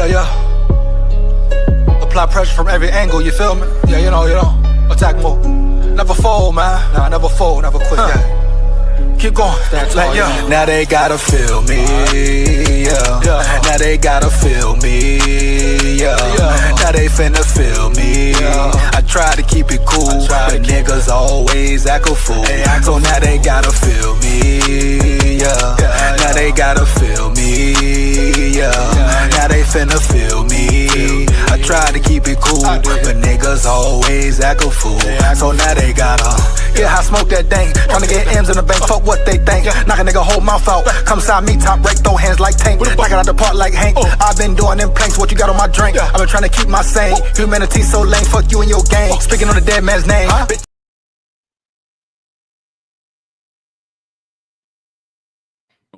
yeah. Apply pressure from every angle, you feel me? Yeah, you know, attack move. Never fold, man. Nah, never fold, never quit, yeah. Keep going, like, yeah. Now they gotta feel me, yeah. Now they gotta feel me, yeah. Now they finna feel me. I try to keep it cool, but niggas always act a fool. So now they gotta feel me, yeah. Now they gotta feel me, yeah. Now they finna feel me. I try to keep it cool, but niggas always act a fool. So now they gotta, yeah, I smoke that dang. Tryna get M's in the bank, fuck what they think. Knock a nigga whole mouth out. Come side me, top break, throw hands like Tank. Knock it out the park like Hank. I've been doing them planks, what you got on my drink? I've been trying to keep my sane. Humanity so lame, fuck you and your gang. Speaking on the dead man's name.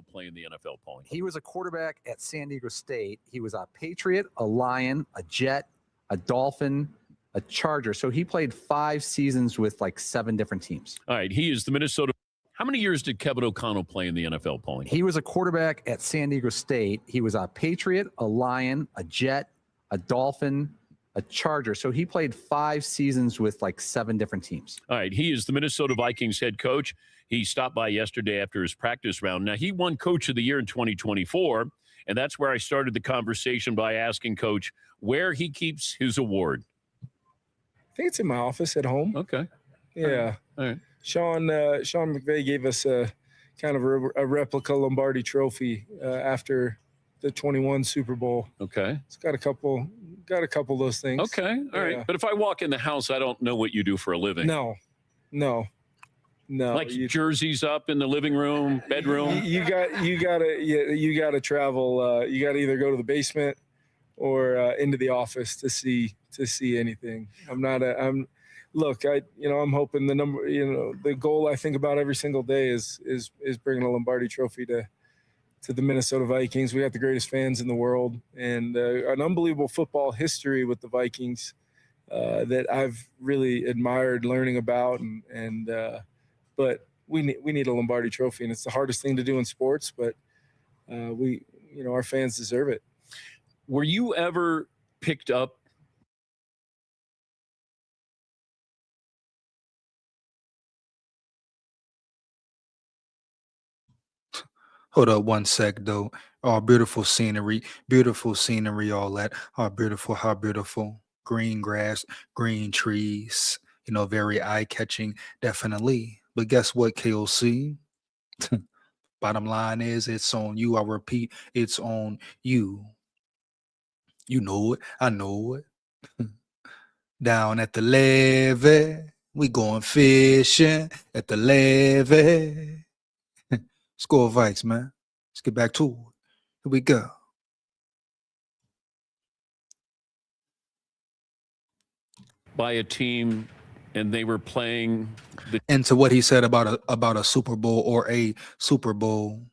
Play in the NFL point. He was a quarterback at San Diego State. He was a Patriot, a Lion, a Jet, a Dolphin, a Charger. So he played 5 seasons with like 7 different teams. All right, he is the Minnesota. How many years did Kevin O'Connell play in the NFL point? He was a quarterback at San Diego State. He was a Patriot, a Lion, a Jet, a Dolphin, a Charger. So he played 5 seasons with like 7 different teams. All right, he is the Minnesota Vikings head coach. He stopped by yesterday after his practice round. Now, he won Coach of the Year in 2024, and that's where I started the conversation by asking Coach where he keeps his award. I think it's in my office at home. Okay. Yeah. All right. Sean McVay gave us a kind of a replica Lombardi trophy after the 21 Super Bowl. Okay. It's got a couple of those things. Okay. All right. But if I walk in the house, I don't know what you do for a living. No. Like jerseys up in the living room, bedroom. You gotta travel. You gotta either go to the basement or into the office to see anything. I'm hoping the goal I think about every single day is bringing a Lombardi trophy to the Minnesota Vikings. We got the greatest fans in the world and an unbelievable football history with the Vikings that I've really admired learning about but we need a Lombardi trophy, and it's the hardest thing to do in sports, but our fans deserve it. Were you ever picked up? hold up one sec though. Oh, beautiful scenery, all that. Oh, beautiful, how beautiful. Green grass, green trees, very eye-catching, definitely. But guess what, KOC? Bottom line is it's on you. I repeat, it's on you. You know it. I know it. Down at the levee, we going fishing at the levee. SKOL Vikes, man. Let's get back to it. Here we go. By a team, and they were playing into what he said about a Super Bowl or a Super Bowl.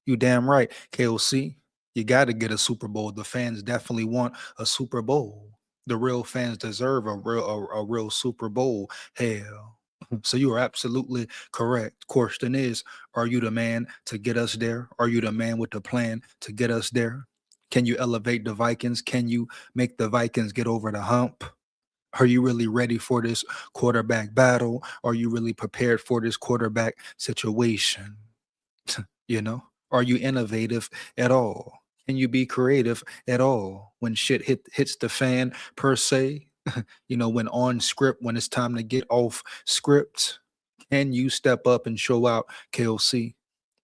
You damn right, KOC. You got to get a Super Bowl. The fans definitely want a Super Bowl. The real fans deserve a real Super Bowl. Hell. So you are absolutely correct. Question is, are you the man to get us there? Are you the man with the plan to get us there? Can you elevate the Vikings? Can you make the Vikings get over the hump? Are you really ready for this quarterback battle? Are you really prepared for this quarterback situation? Are you innovative at all? Can you be creative at all when shit hits the fan per se? When on script, when it's time to get off script, can you step up and show out, KOC?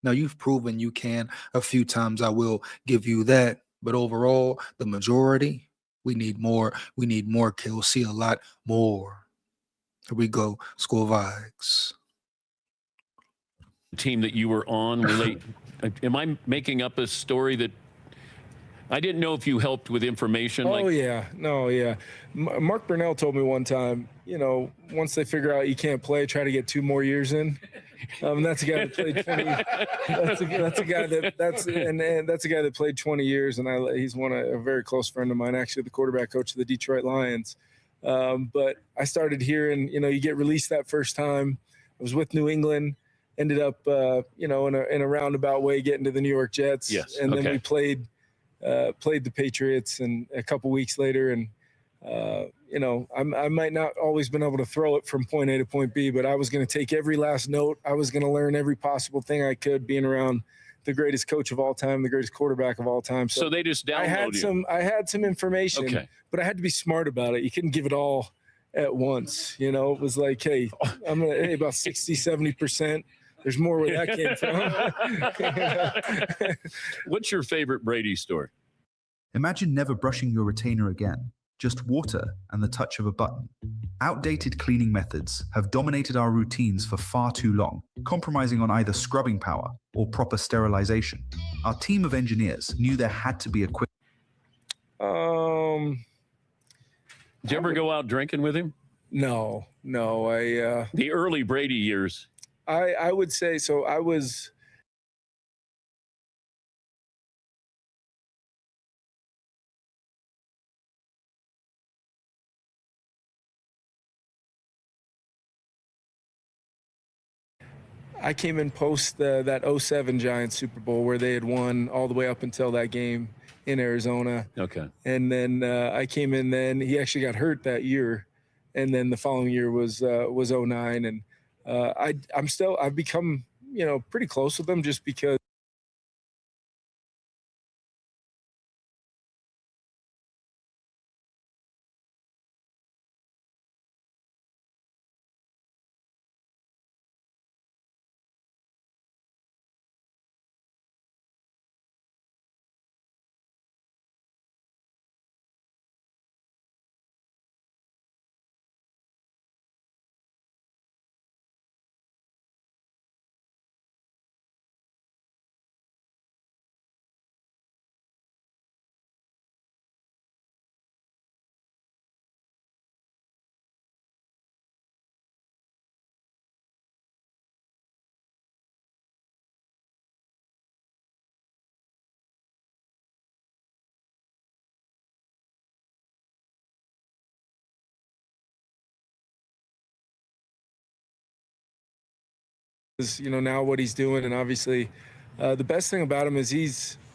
Now, you've proven you can a few times. I will give you that. But overall, the majority, we need more. We need more, KOC, a lot more. Here we go, SKOL Vikes. Team that you were on, am I making up a story that I didn't know if you helped with information? Mark Brunell told me one time, once they figure out you can't play, try to get 2 more years in. That's a guy that played 20. That's a guy that played 20 years, and he's a very close friend of mine, actually the quarterback coach of the Detroit Lions. But I started hearing, you get released that first time. I was with New England, ended up, in a roundabout way getting to the New York Jets. Yes. And then we played played the Patriots, and a couple weeks later, and I might not always been able to throw it from point A to point B, but I was going to take every last note. I was going to learn every possible thing I could, being around the greatest coach of all time, the greatest quarterback of all time. So they just downloaded I had some information, Okay. but I had to be smart about it. You couldn't give it all at once. It was like, hey, about 60, 70%. There's more where that came from. What's your favorite Brady story? Imagine never brushing your retainer again. Just water and the touch of a button. Outdated cleaning methods have dominated our routines for far too long, compromising on either scrubbing power or proper sterilization. Our team of engineers knew there had to be a quick... Did you ever go out drinking with him? No. The early Brady years. I would say so. I came in post that 07 Giants Super Bowl where they had won all the way up until that game in Arizona. Okay. And then I came in then. He actually got hurt that year. And then the following year was 09. And I've become, pretty close with them just because now what he's doing, and obviously the best thing about him is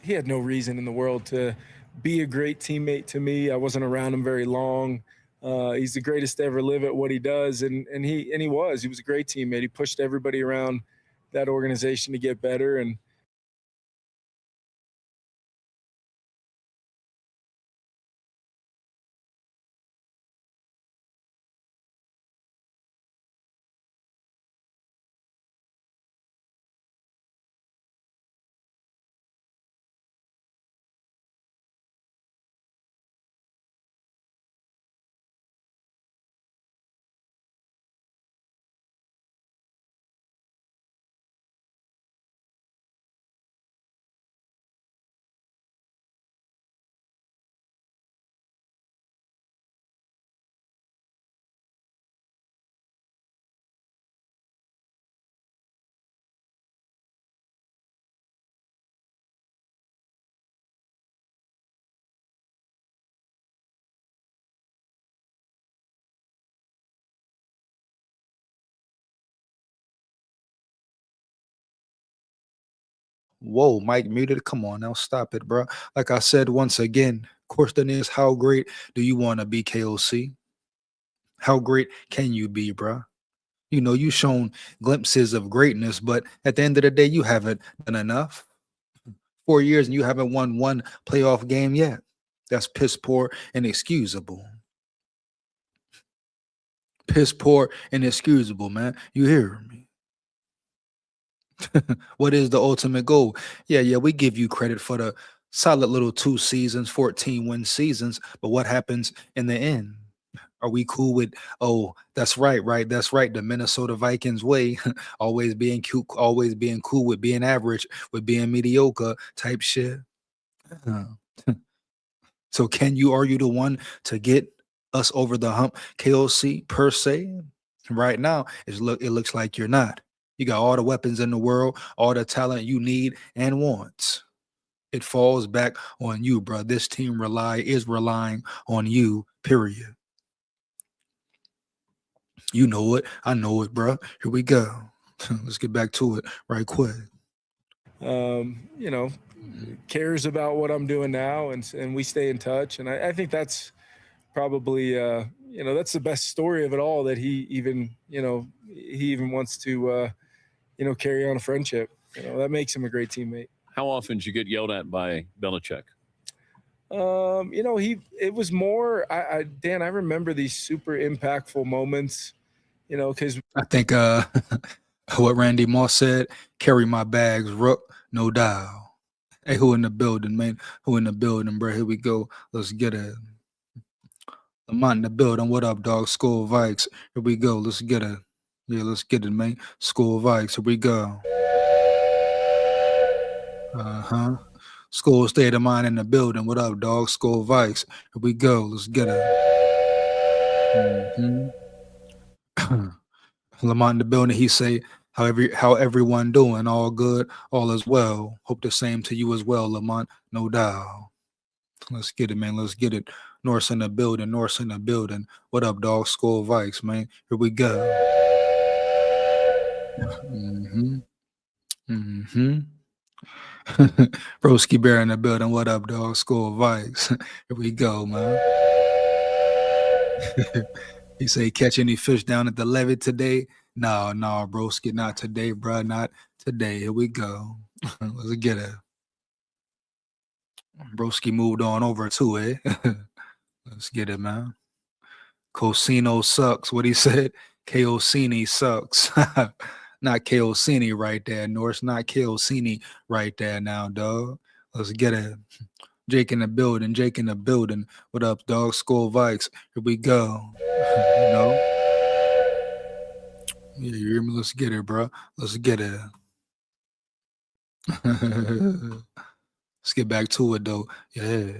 he had no reason in the world to be a great teammate to me. I wasn't around him very long. He's the greatest to ever live at what he does, and he was a great teammate. He pushed everybody around that organization to get better, and Whoa, Mike muted. Come on now, stop it, bro. Like I said once again, question is, how great do you want to be, KOC? How great can you be, bro? You've shown glimpses of greatness, but at the end of the day, you haven't done enough. 4 years and you haven't won one playoff game yet. That's piss poor and excusable. Piss poor and excusable, man. You hear me? What is the ultimate goal? Yeah, we give you credit for the solid little 2 seasons, 14-win seasons, but what happens in the end? Are we cool with, that's right, that's right, the Minnesota Vikings way, always being cool with being average, with being mediocre type shit? So can you, are you the one to get us over the hump, KOC, per se? Right now, it looks like you're not. You got all the weapons in the world, all the talent you need and want. It falls back on you, bro. This team is relying on you, period. You know it. I know it, bro. Here we go. Let's get back to it right quick. you know, cares about what I'm doing now, and we stay in touch. And I think that's probably, you know, that's the best story of it all, that he even wants to, you know, carry on a friendship. You know, that makes him a great teammate. How often did you get yelled at by Belichick? You know, it was more, Dan, I remember these super impactful moments, you know, because I think what Randy Moss said, carry my bags, Rook, no doubt. Hey, who in the building, man? Who in the building, bro? Here we go. Let's get it. Lamont in the building. What up, dog? SKOL VIKES. Here we go. Let's get it. Yeah, let's get it, man. SKOL VIKES. Here we go. SKOL State of Mind in the building. What up, dog? SKOL VIKES. Here we go. Let's get it. Lamont in the building. He say, how everyone doing? All good? All is well. Hope the same to you as well, Lamont. No doubt. Let's get it, man. Let's get it. Norse in the building. Norse in the building. What up, dog? SKOL VIKES, man. Here we go. Broski Bear in the building. What up, dog? SKOL VIKES. Here we go, man. He say, catch any fish down at the levee today? No, broski, not today, bro. Not today. Here we go. Let's get it. Broski moved on over too, eh? Let's get it, man. Cosino sucks. What he said? KOC sucks. Not KOC right there, Norse. Not KOC right there now, dog. Let's get it. Jake in the building. Jake in the building. What up, dog? SKOL VIKES. Here we go. You know? Yeah, you hear me? Let's get it, bro. Let's get it. Let's get back to it, though. Yeah.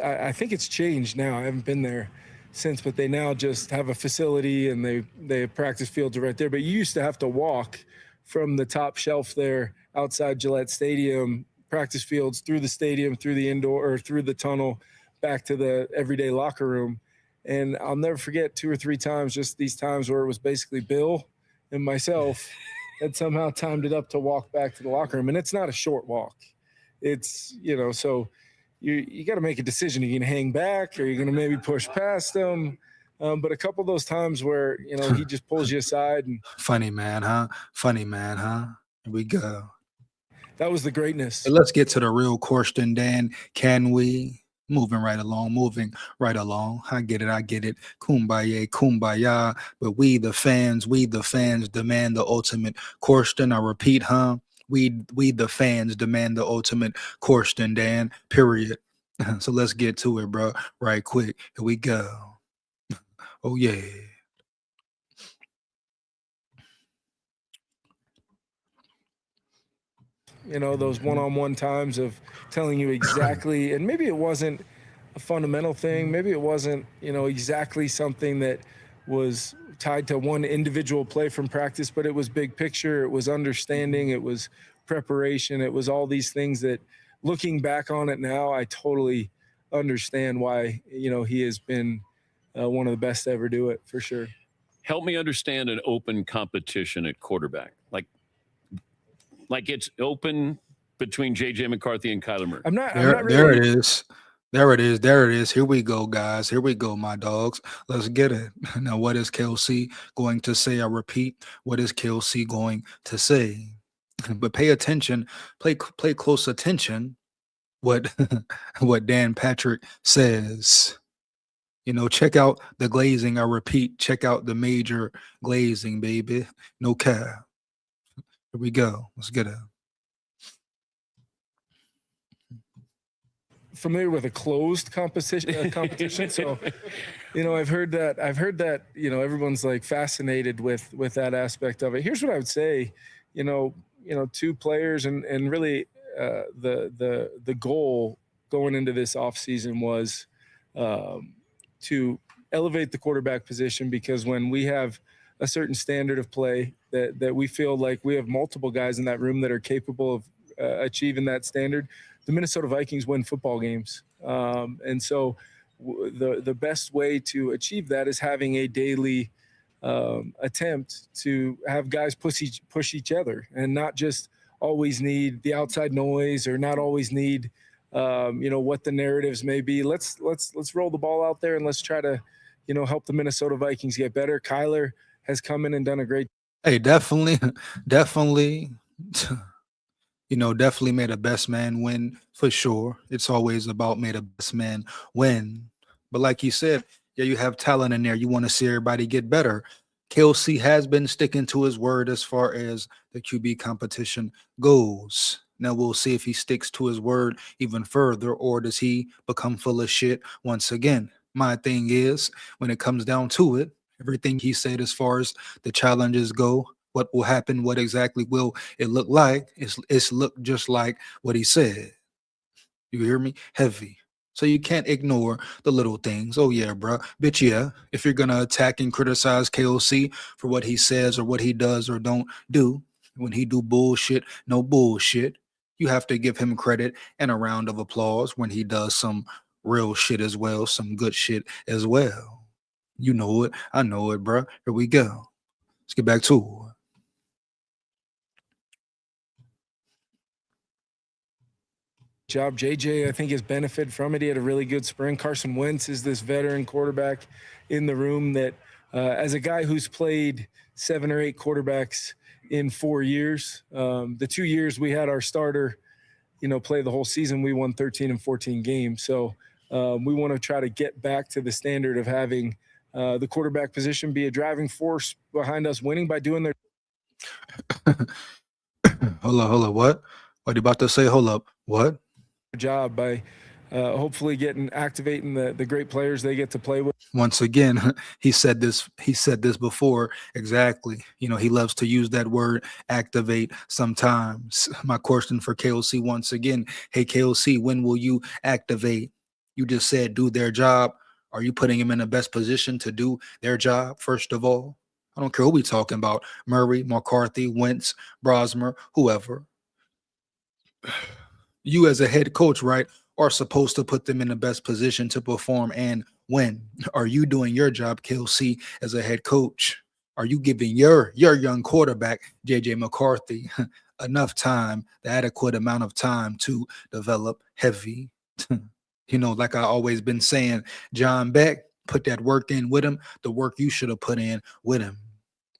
I think it's changed now. I haven't been there since, but they now just have a facility and they have practice fields right there. But you used to have to walk from the top shelf there outside Gillette Stadium, practice fields, through the stadium, through the indoor or through the tunnel, back to the everyday locker room. And I'll never forget 2 or 3 times, just these times where it was basically Bill and myself that somehow timed it up to walk back to the locker room. And it's not a short walk. It's, you know, so you got to make a decision. Are you going to hang back? Or are you going to maybe push past him? But a couple of those times where, you know, he just pulls you aside. And Funny man, huh? Funny man, huh? Here we go. That was the greatness. Hey, let's get to the real question, Dan. Can we? Moving right along. I get it. Kumbaya. But we the fans demand the ultimate question. I repeat, huh? We the fans demand the ultimate question, Dan. Period. So let's get to it, bro. Right quick. Here we go. Oh yeah. You know, those one-on-one times of telling you exactly, and maybe it wasn't a fundamental thing. Maybe it wasn't, you know, exactly something that was tied to one individual play from practice, but it was big picture. It was understanding. It was preparation. It was all these things that, looking back on it now, I totally understand why, you know, he has been one of the best to ever do it, for sure. Help me understand an open competition at quarterback. Like it's open between J.J. McCarthy and Kyler Murray. I'm not There it is. There it is. Here we go, guys. Here we go, my dogs. Let's get it. Now, what is KOC going to say? I repeat, what is KOC going to say? But pay attention, play close attention what Dan Patrick says. You know, check out the glazing. I repeat, check out the major glazing, baby. No cap. Here we go. Let's get it. Familiar with a closed competition. So, you know, I've heard that, you know, everyone's like fascinated with that aspect of it. Here's what I would say, you know, 2 players and really the goal going into this offseason was to elevate the quarterback position, because when we have a certain standard of play that we feel like we have multiple guys in that room that are capable of achieving that standard, the Minnesota Vikings win football games. And so the best way to achieve that is having a daily attempt to have guys push each other, and not just always need the outside noise or not always need, what the narratives may be. Let's roll the ball out there and let's try to, help the Minnesota Vikings get better. Kyler has come in and done a great. Hey, definitely, definitely, definitely made a best man win for sure. It's always about made a best man win. But like you said, yeah, you have talent in there. You want to see everybody get better. KOC has been sticking to his word as far as the QB competition goes. Now we'll see if he sticks to his word even further, or does he become full of shit once again? My thing is, when it comes down to it, everything he said as far as the challenges go, what will happen, what exactly will it look like, it's look just like what he said. You hear me? Heavy. So you can't ignore the little things. Oh yeah, bro. Bitch, yeah. If you're gonna attack and criticize KOC for what he says or what he does or don't do, when he do bullshit, no bullshit, you have to give him credit and a round of applause when he does some real shit as well, some good shit as well. You know it. I know it, bro. Here we go. Let's get back to it. Job. JJ, I think, has benefited from it. He had a really good spring. Carson Wentz is this veteran quarterback in the room that, as a guy who's played 7 or 8 quarterbacks in 4 years, the 2 years we had our starter, play the whole season, we won 13 and 14 games. So we want to try to get back to the standard of having the quarterback position be a driving force behind us winning by doing their. Hold up. What are you about to say? Hold up. What? Job by hopefully activating the great players they get to play with. Once again, he said this before. Exactly. He loves to use that word activate sometimes. My question for KOC once again, hey KOC, when will you activate? You just said do their job. Are you putting him in the best position to do their job? First of all, I don't care who we talking about. Murray, McCarthy, Wentz, Brosmer, whoever. You as a head coach, right, are supposed to put them in the best position to perform and win. Are you doing your job, KOC, as a head coach? Are you giving your young quarterback, JJ McCarthy, enough time, the adequate amount of time to develop heavy? Like I always been saying, John Beck, put that work in with him, the work you should have put in with him.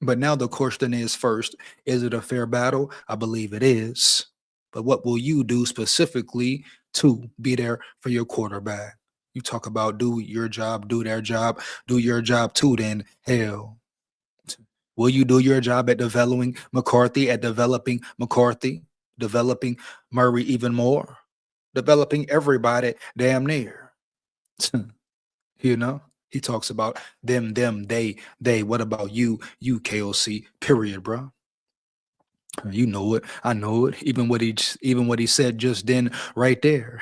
But now the question is first, is it a fair battle? I believe it is. But what will you do specifically to be there for your quarterback? You talk about do your job, do their job, do your job too, then hell. Will you do your job at developing McCarthy, developing Murray even more, developing everybody damn near? He talks about them, they. What about you KOC, period, bro? You know it. I know it. Even what he said just then, right there.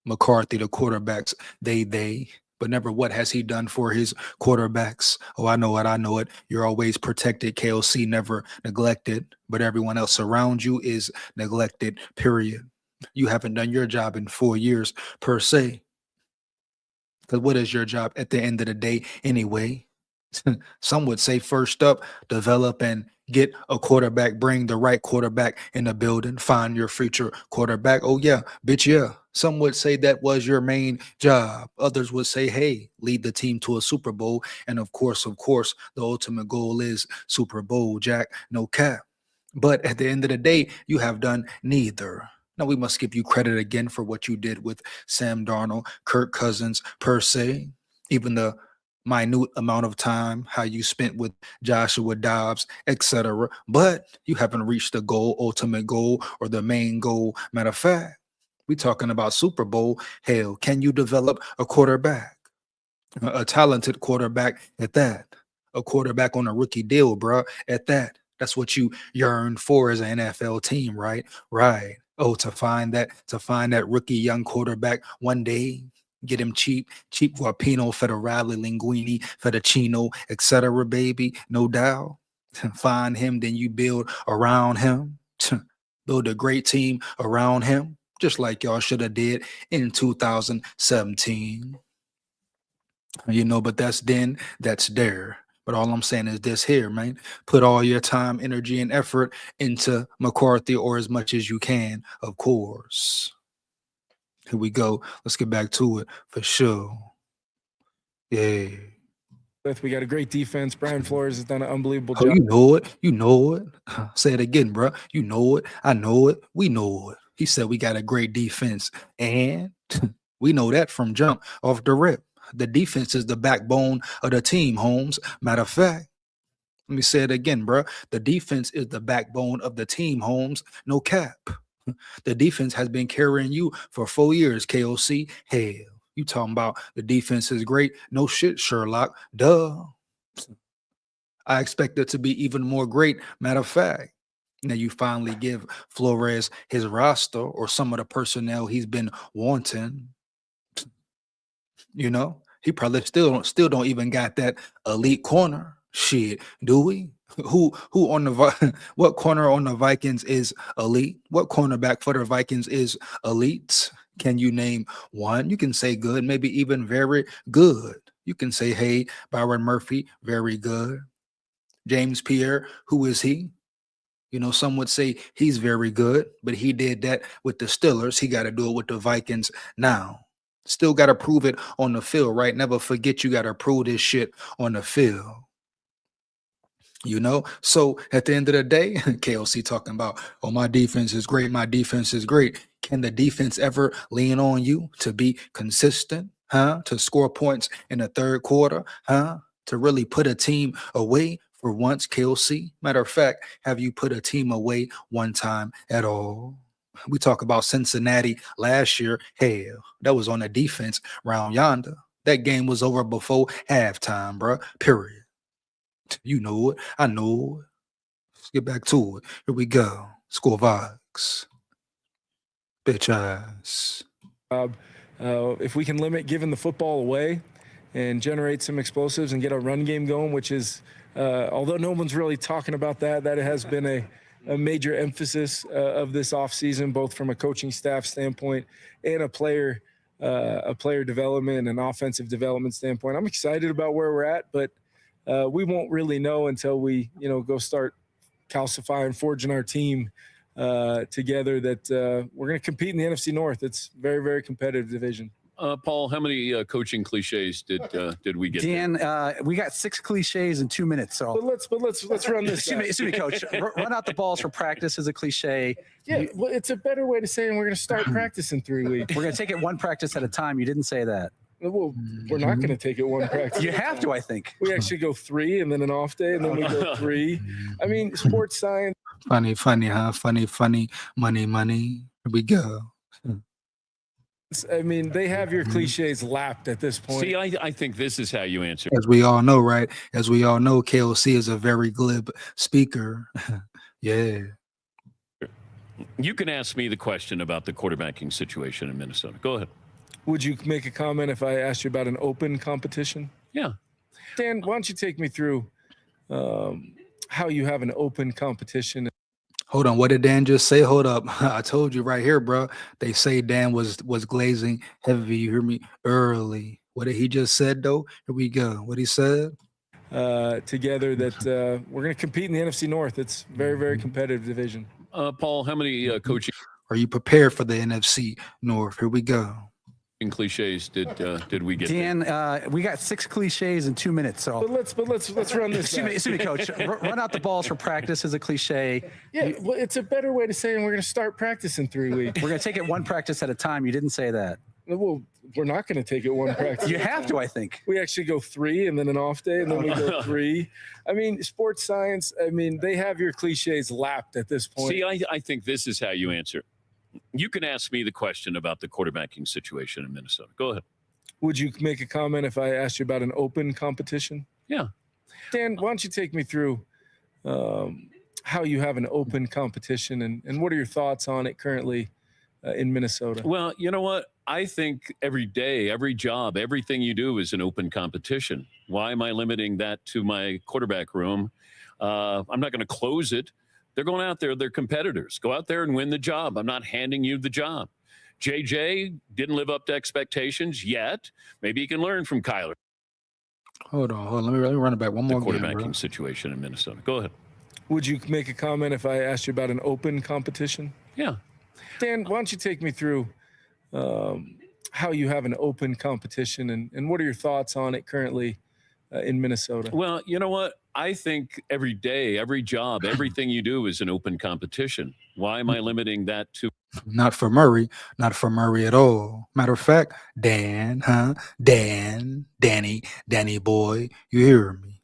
McCarthy, the quarterbacks, they. But never what has he done for his quarterbacks? Oh, I know it. You're always protected, KOC, never neglected. But everyone else around you is neglected, period. You haven't done your job in 4 years, per se. Because what is your job at the end of the day anyway? Some would say first up, develop and get a quarterback, bring the right quarterback in the building, find your future quarterback. Oh yeah, bitch, yeah. Some would say that was your main job. Others would say, hey, lead the team to a Super Bowl. And of course, the ultimate goal is Super Bowl, Jack, no cap. But at the end of the day, you have done neither. Now, we must give you credit again for what you did with Sam Darnold, Kirk Cousins, per se, even the minute amount of time how you spent with Joshua Dobbs, etc. But you haven't reached the goal, ultimate goal, or the main goal. Matter of fact, we're talking about Super Bowl. Hell, can you develop a quarterback, a talented quarterback at that, a quarterback on a rookie deal, bro, at that? That's what you yearn for as an NFL team, right? Right. Oh, to find that rookie young quarterback one day. Get him cheap guapino, federale, linguine, fettuccino, etc., baby, no doubt. Find him, then you build around him. Build a great team around him, just like y'all should have did in 2017. But that's there. But all I'm saying is this here, man. Put all your time, energy, and effort into McCarthy, or as much as you can, of course. Here we go. Let's get back to it for sure. Yeah. We got a great defense. Brian Flores has done an unbelievable Oh, job. you know it. You know it. Say it again, bro. You know it. I know it. We know it. He said we got a great defense. And we know that from jump off the rip. The defense is the backbone of the team, Holmes. Matter of fact, let me say it again, bro. The defense is the backbone of the team, Holmes. No cap. The defense has been carrying you for 4 years, KOC. Hell, you talking about the defense is great? No shit, Sherlock. Duh. I expect it to be even more great. Matter of fact, now you finally give Flores his roster or some of the personnel he's been wanting. You know, he probably still don't even got that elite corner. Shit, do we? Who on the what corner on the Vikings is elite? What cornerback for the Vikings is elite? Can you name one? You can say good, maybe even very good. You can say, hey, Byron Murphy, very good. James Pierre, who is he? You know, some would say he's very good, but he did that with the Steelers. He got to do it with the Vikings now. Still got to prove it on the field, right? Never forget you got to prove this shit on the field. You know, so at the end of the day, KOC talking about, oh, my defense is great. My defense is great. Can the defense ever lean on you to be consistent, huh? To score points in the third quarter, huh? To really put a team away for once, KOC? Matter of fact, have you put a team away one time at all? We talk about Cincinnati last year. Hell, that was on the defense round yonder. That game was over before halftime, bro. Period. You know it. I know it. Let's get back to it. Here we go. Score VIKES. Bitch ass. If we can limit giving the football away and generate some explosives and get a run game going, which is, although no one's really talking about that, that has been a major emphasis of this offseason, both from a coaching staff standpoint and a player development and offensive development standpoint. I'm excited about where we're at, but we won't really know until we, go start calcifying, forging our team together that we're going to compete in the NFC North. It's very, very competitive division. Paul, how many coaching cliches did we get? Dan, we got 6 cliches in 2 minutes. So But let's run this. excuse me, Coach. Run out the balls for practice is a cliche. Yeah, well, it's a better way to say, and we're going to start practice in 3 weeks. We're going to take it one practice at a time. You didn't say that. Well, we're not going to take it one practice. You have to, I think. We actually go 3 and then an off day, and then we go 3. I mean, sports science. Funny, huh? Funny. Money. Here we go. I mean, they have your cliches lapped at this point. See, I think this is how you answer. As we all know, right? As we all know, KOC is a very glib speaker. Yeah. You can ask me the question about the quarterbacking situation in Minnesota. Go ahead. Would you make a comment if I asked you about an open competition? Yeah. Dan, why don't you take me through how you have an open competition? Hold on. What did Dan just say? Hold up. I told you right here, bro. They say Dan was glazing heavy. You hear me? Early. What did he just said, though? Here we go. What he said? Together that we're going to compete in the NFC North. It's very, very competitive division. Paul, how many coaching Are you prepared for the NFC North? Here we go. cliches did we get? Dan, we got 6 cliches in 2 minutes. So But let's run this. excuse me, Coach. Run out the balls for practice is a cliche. Yeah, well, it's a better way to say, and we're going to start practice in 3 weeks. We're going to take it one practice at a time. You didn't say that. Well, we're not going to take it one practice. You have to, I think. We actually go 3 and then an off day, and then we go 3. I mean, sports science, I mean, they have your cliches lapped at this point. See, I think this is how you answer. You can ask me the question about the quarterbacking situation in Minnesota. Go ahead. Would you make a comment if I asked you about an open competition? Yeah. Dan, why don't you take me through how you have an open competition and what are your thoughts on it currently in Minnesota? Well, you know what? I think every day, every job, everything you do is an open competition. Why am I limiting that to my quarterback room? I'm not going to close it. They're going out there. They're competitors. Go out there and win the job. I'm not handing you the job. JJ didn't live up to expectations yet. Maybe he can learn from Kyler. Hold on. Let me run it back one The more game, quarterbacking bro. situation in Minnesota. Go ahead. Would you make a comment if I asked you about an open competition? Yeah. Dan, why don't you take me through how you have an open competition and what are your thoughts on it currently in Minnesota? Well, you know what? I think every day, every job, everything you do is an open competition. Why am I limiting that to? Not for Murray. Not for Murray at all. Matter of fact, Dan, Danny boy, you hear me?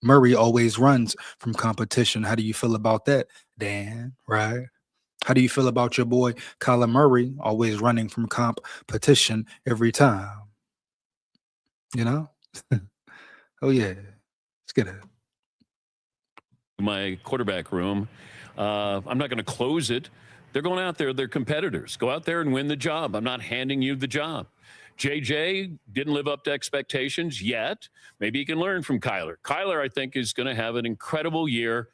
Murray always runs from competition. How do you feel about that, Dan? Right? How do you feel about your boy Kyler Murray always running from competition every time? You know? Oh yeah. Let's get it. My quarterback room. I'm not going to close it. They're going out there. They're competitors. Go out there and win the job. I'm not handing you the job. JJ didn't live up to expectations yet. Maybe he can learn from Kyler. Kyler, I think, is going to have an incredible year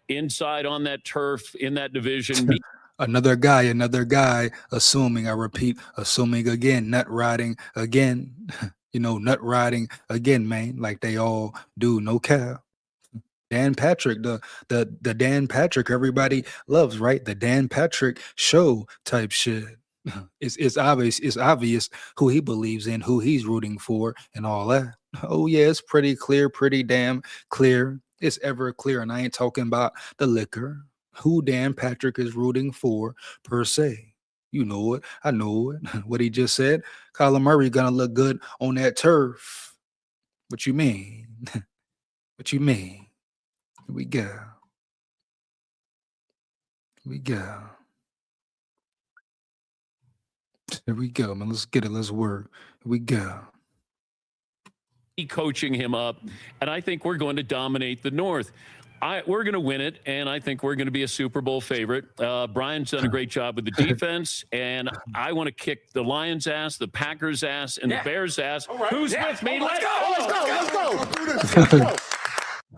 inside on that turf in that division. Another guy, assuming, I repeat, assuming again, nut riding again, nut riding again, man, like they all do, no cap. Dan Patrick, the Dan Patrick everybody loves, right? The Dan Patrick show type shit. It's obvious who he believes in, who he's rooting for, and all that. Oh yeah, it's pretty clear, pretty damn clear. It's ever clear, and I ain't talking about the liquor. Who Dan Patrick is rooting for per se. You know it. I know it. What he just said. Kyler Murray gonna look good on that turf. What you mean? What you mean? Here we go. Here we go. Here we go, man. Let's get it. Let's work. Here we go. Coaching him up, and I think we're going to dominate the North. We're going to win it, and I think we're going to be a Super Bowl favorite. Brian's done a great job with the defense, and I want to kick the Lions' ass, the Packers' ass, and the Bears' ass. Right. Who's with me? Let's go.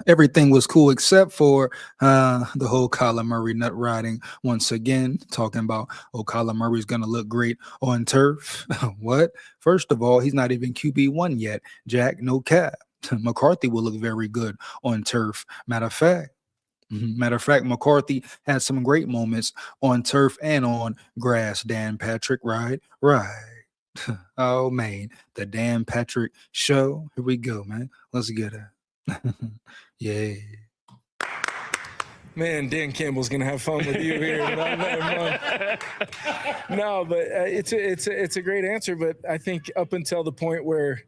Everything was cool except for the whole Kyler Murray nut riding. Once again, talking about, Kyler Murray's going to look great on turf. What? First of all, he's not even QB1 yet. Jack, no cap. McCarthy will look very good on turf. Matter of fact, McCarthy had some great moments on turf and on grass. Dan Patrick, right? Oh, man. The Dan Patrick show. Here we go, man. Let's get it. Yeah. Man, Dan Campbell's gonna have fun with you here. No, but it's a great answer. But I think up until the point where,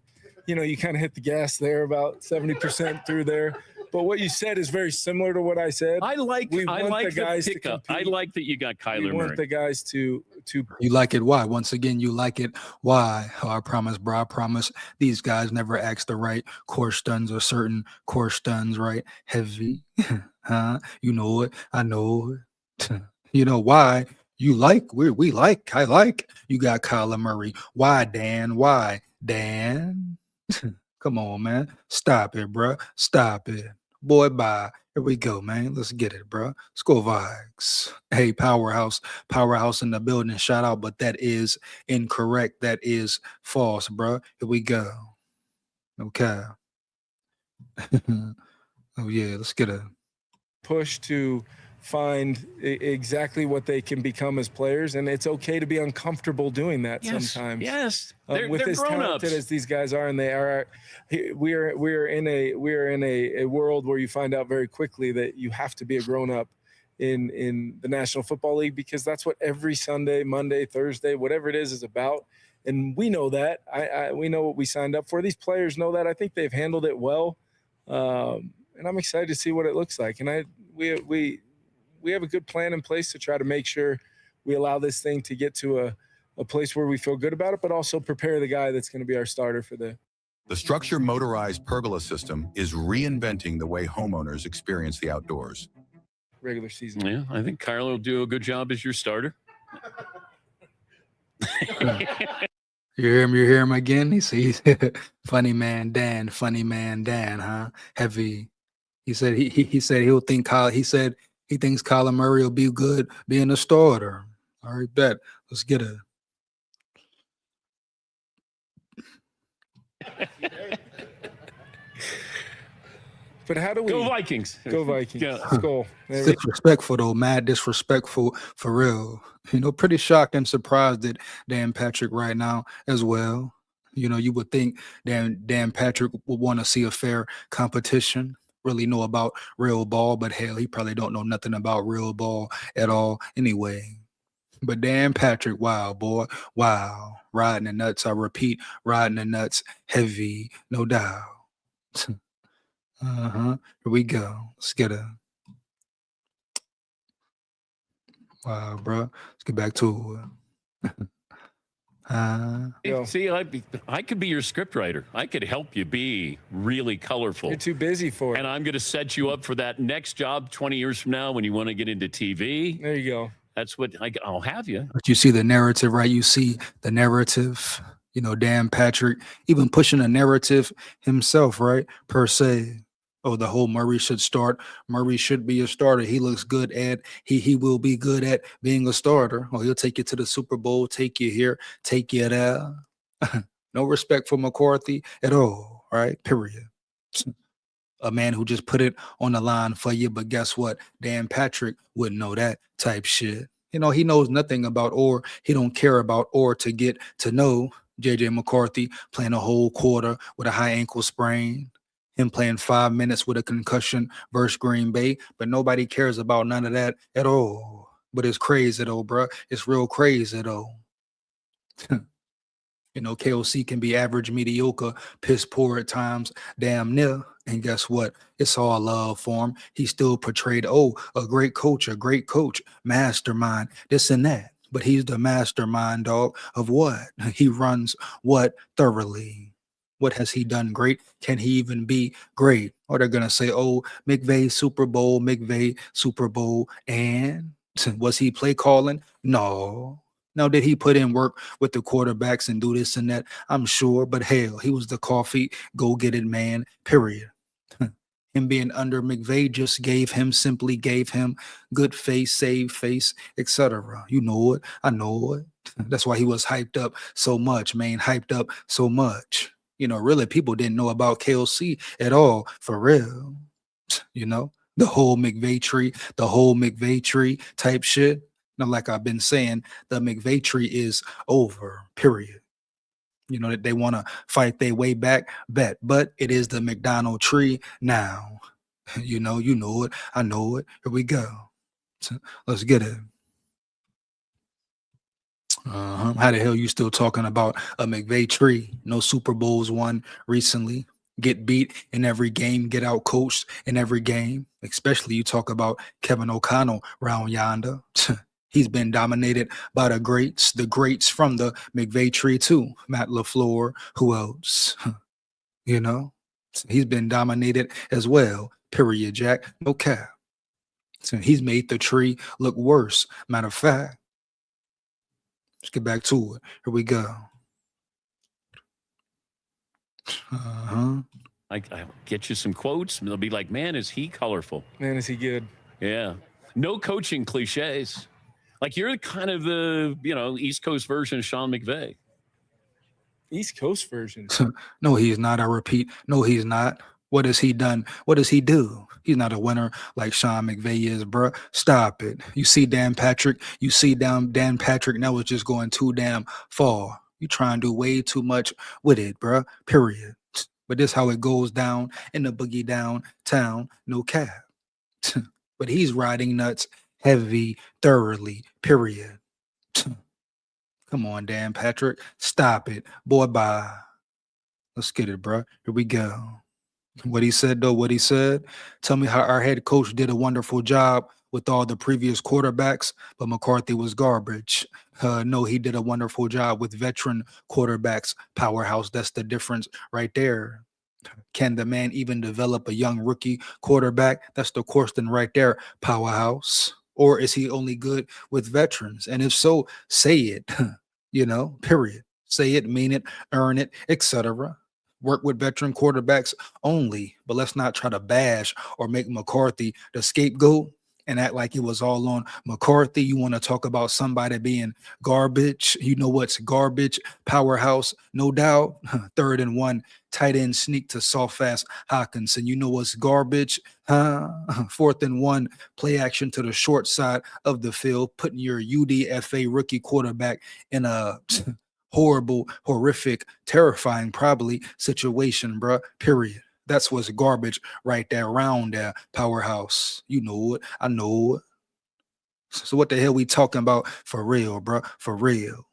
you kind of hit the gas there, about 70% through there. But what you said is very similar to what I said. I like the guys pickup. I like that you got Kyler Murray. We want the guys to. You like it? Why? Once again, you like it? Why? Oh, I promise, bro. I promise. These guys never ask the right core stuns or certain core stuns, right? Heavy, huh? You know it. I know it. You know why? You like? We like. I like. You got Kyler Murray. Why, Dan? Why, Dan? Come on, man. Stop it, bro. Stop it. Boy, bye. Here we go, man. Let's get it, bro. SKOL VIKES. Hey, Powerhouse in the building. Shout out, but that is incorrect. That is false, bro. Here we go. Okay. Oh, yeah. Let's get it. Push to find exactly what they can become as players, and it's okay to be uncomfortable doing that sometimes. Yes, with they're as talented as these guys are, and they are, we are in a world where you find out very quickly that you have to be a grown up in the National Football League, because that's what every Sunday, Monday, Thursday, whatever it is about. And we know that. We know what we signed up for. These players know that. I think they've handled it well, and I'm excited to see what it looks like. And we have a good plan in place to try to make sure we allow this thing to get to a place where we feel good about it, but also prepare the guy that's going to be our starter for the Structure motorized pergola system is reinventing the way homeowners experience the outdoors. Regular season. Yeah, I think Kyler will do a good job as your starter. You hear him again? He's funny man Dan, huh? Heavy. He said he said he'll think Kyle. He said he thinks Kyler Murray will be good being a starter. All right, bet. Let's get it. But how do we Go Vikings. Go Vikings? Yeah. SKOL. There we go. Disrespectful though, mad disrespectful for real. You know, pretty shocked and surprised at Dan Patrick right now as well. You know, you would think Dan Patrick would want to see a fair competition, really know about real ball, but hell, he probably don't know nothing about real ball at all anyway. But Dan Patrick, wow, boy, wow, riding the nuts. I repeat, riding the nuts, heavy, no doubt. Here we go. Let's get a. Wow, bro. Let's get back to it. Yo. See, I could be your script writer. I could help you be really colorful. You're too busy for it. And I'm going to set you up for that next job 20 years from now when you want to get into TV. There you go. That's what I'll have you. But you see the narrative, right? You see the narrative. You know, Dan Patrick even pushing a narrative himself, right? Per se. Oh, the whole Murray should start. Murray should be a starter. He looks good at, he will be good at being a starter. Oh, he'll take you to the Super Bowl, take you here, take you there. No respect for McCarthy at all, right? Period. A man who just put it on the line for you, but guess what? Dan Patrick wouldn't know that type shit. You know, he knows nothing about or he don't care about or to get to know JJ McCarthy playing a whole quarter with a high ankle sprain. Him playing 5 minutes with a concussion versus Green Bay, but nobody cares about none of that at all. But it's crazy though, bro. It's real crazy though. You know, KOC can be average, mediocre, piss poor at times, damn near. And guess what? It's all love for him. He still portrayed, oh, a great coach, mastermind, this and that. But he's the mastermind, dog, of what? He runs what thoroughly. What has he done great? Can he even be great? Or they're going to say, oh, McVay Super Bowl, and was he play calling? No. Now, did he put in work with the quarterbacks and do this and that? I'm sure, but hell, he was the coffee, go get it man, period. Him being under McVay just simply gave him good face, save face, etc. You know it. I know it. That's why he was hyped up so much, man, hyped up so much. You know, really, people didn't know about KOC at all, for real. You know, the whole McVay tree type shit. Now, like I've been saying, the McVay tree is over, period. You know, that they want to fight their way back, bet. But it is the McDonald tree now. You know it. I know it. Here we go. So, let's get it. How the hell you still talking about a McVay tree? No Super Bowls won recently. Get beat in every game, get out coached in every game. Especially you talk about Kevin O'Connell round yonder. He's been dominated by the greats from the McVay tree too. Matt LaFleur, who else? You know, he's been dominated as well. Period, Jack. No cap. So he's made the tree look worse. Matter of fact. Let's get back to it. Here we go. I'll get you some quotes, and they'll be like, man, is he colorful? Man, is he good? Yeah. No coaching cliches. Like you're kind of the, East Coast version of Sean McVay. East Coast version? No, he's not. I repeat, no, he's not. What has he done? What does he do? He's not a winner like Sean McVay is, bruh. Stop it. You see Dan Patrick. Dan Patrick now is just going too damn far. You try and do way too much with it, bruh. Period. But this how it goes down in the boogie downtown. No cap. But he's riding nuts heavy, thoroughly. Period. Come on, Dan Patrick. Stop it. Boy, bye. Let's get it, bruh. Here we go. What he said, though, what he said. Tell me how our head coach did a wonderful job with all the previous quarterbacks, but McCarthy was garbage. No, he did a wonderful job with veteran quarterbacks. Powerhouse, that's the difference right there. Can the man even develop a young rookie quarterback? That's the question right there, powerhouse. Or is he only good with veterans? And if so, say it, period. Say it, mean it, earn it, etc. Work with veteran quarterbacks only, but let's not try to bash or make McCarthy the scapegoat and act like it was all on McCarthy. You want to talk about somebody being garbage. You know what's garbage? Powerhouse, no doubt. 3rd and 1, tight end sneak to soft ass Hawkinson. You know what's garbage? 4th and 1, play action to the short side of the field, putting your UDFA rookie quarterback in a horrible, horrific, terrifying, probably situation, bruh. Period. That's what's garbage right there around there, Powerhouse. You know it. I know it. So what the hell we talking about for real, bro? For real.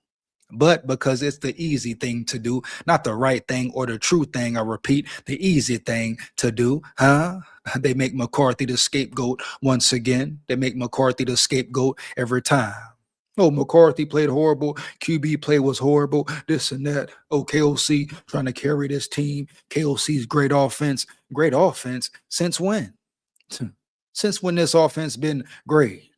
But because it's the easy thing to do, not the right thing or the true thing, I repeat, the easy thing to do, huh? They make McCarthy the scapegoat once again. They make McCarthy the scapegoat every time. Oh, McCarthy played horrible. QB play was horrible. This and that. Oh, KOC trying to carry this team. KOC's great offense. Great offense. Since when? Since when this offense been great?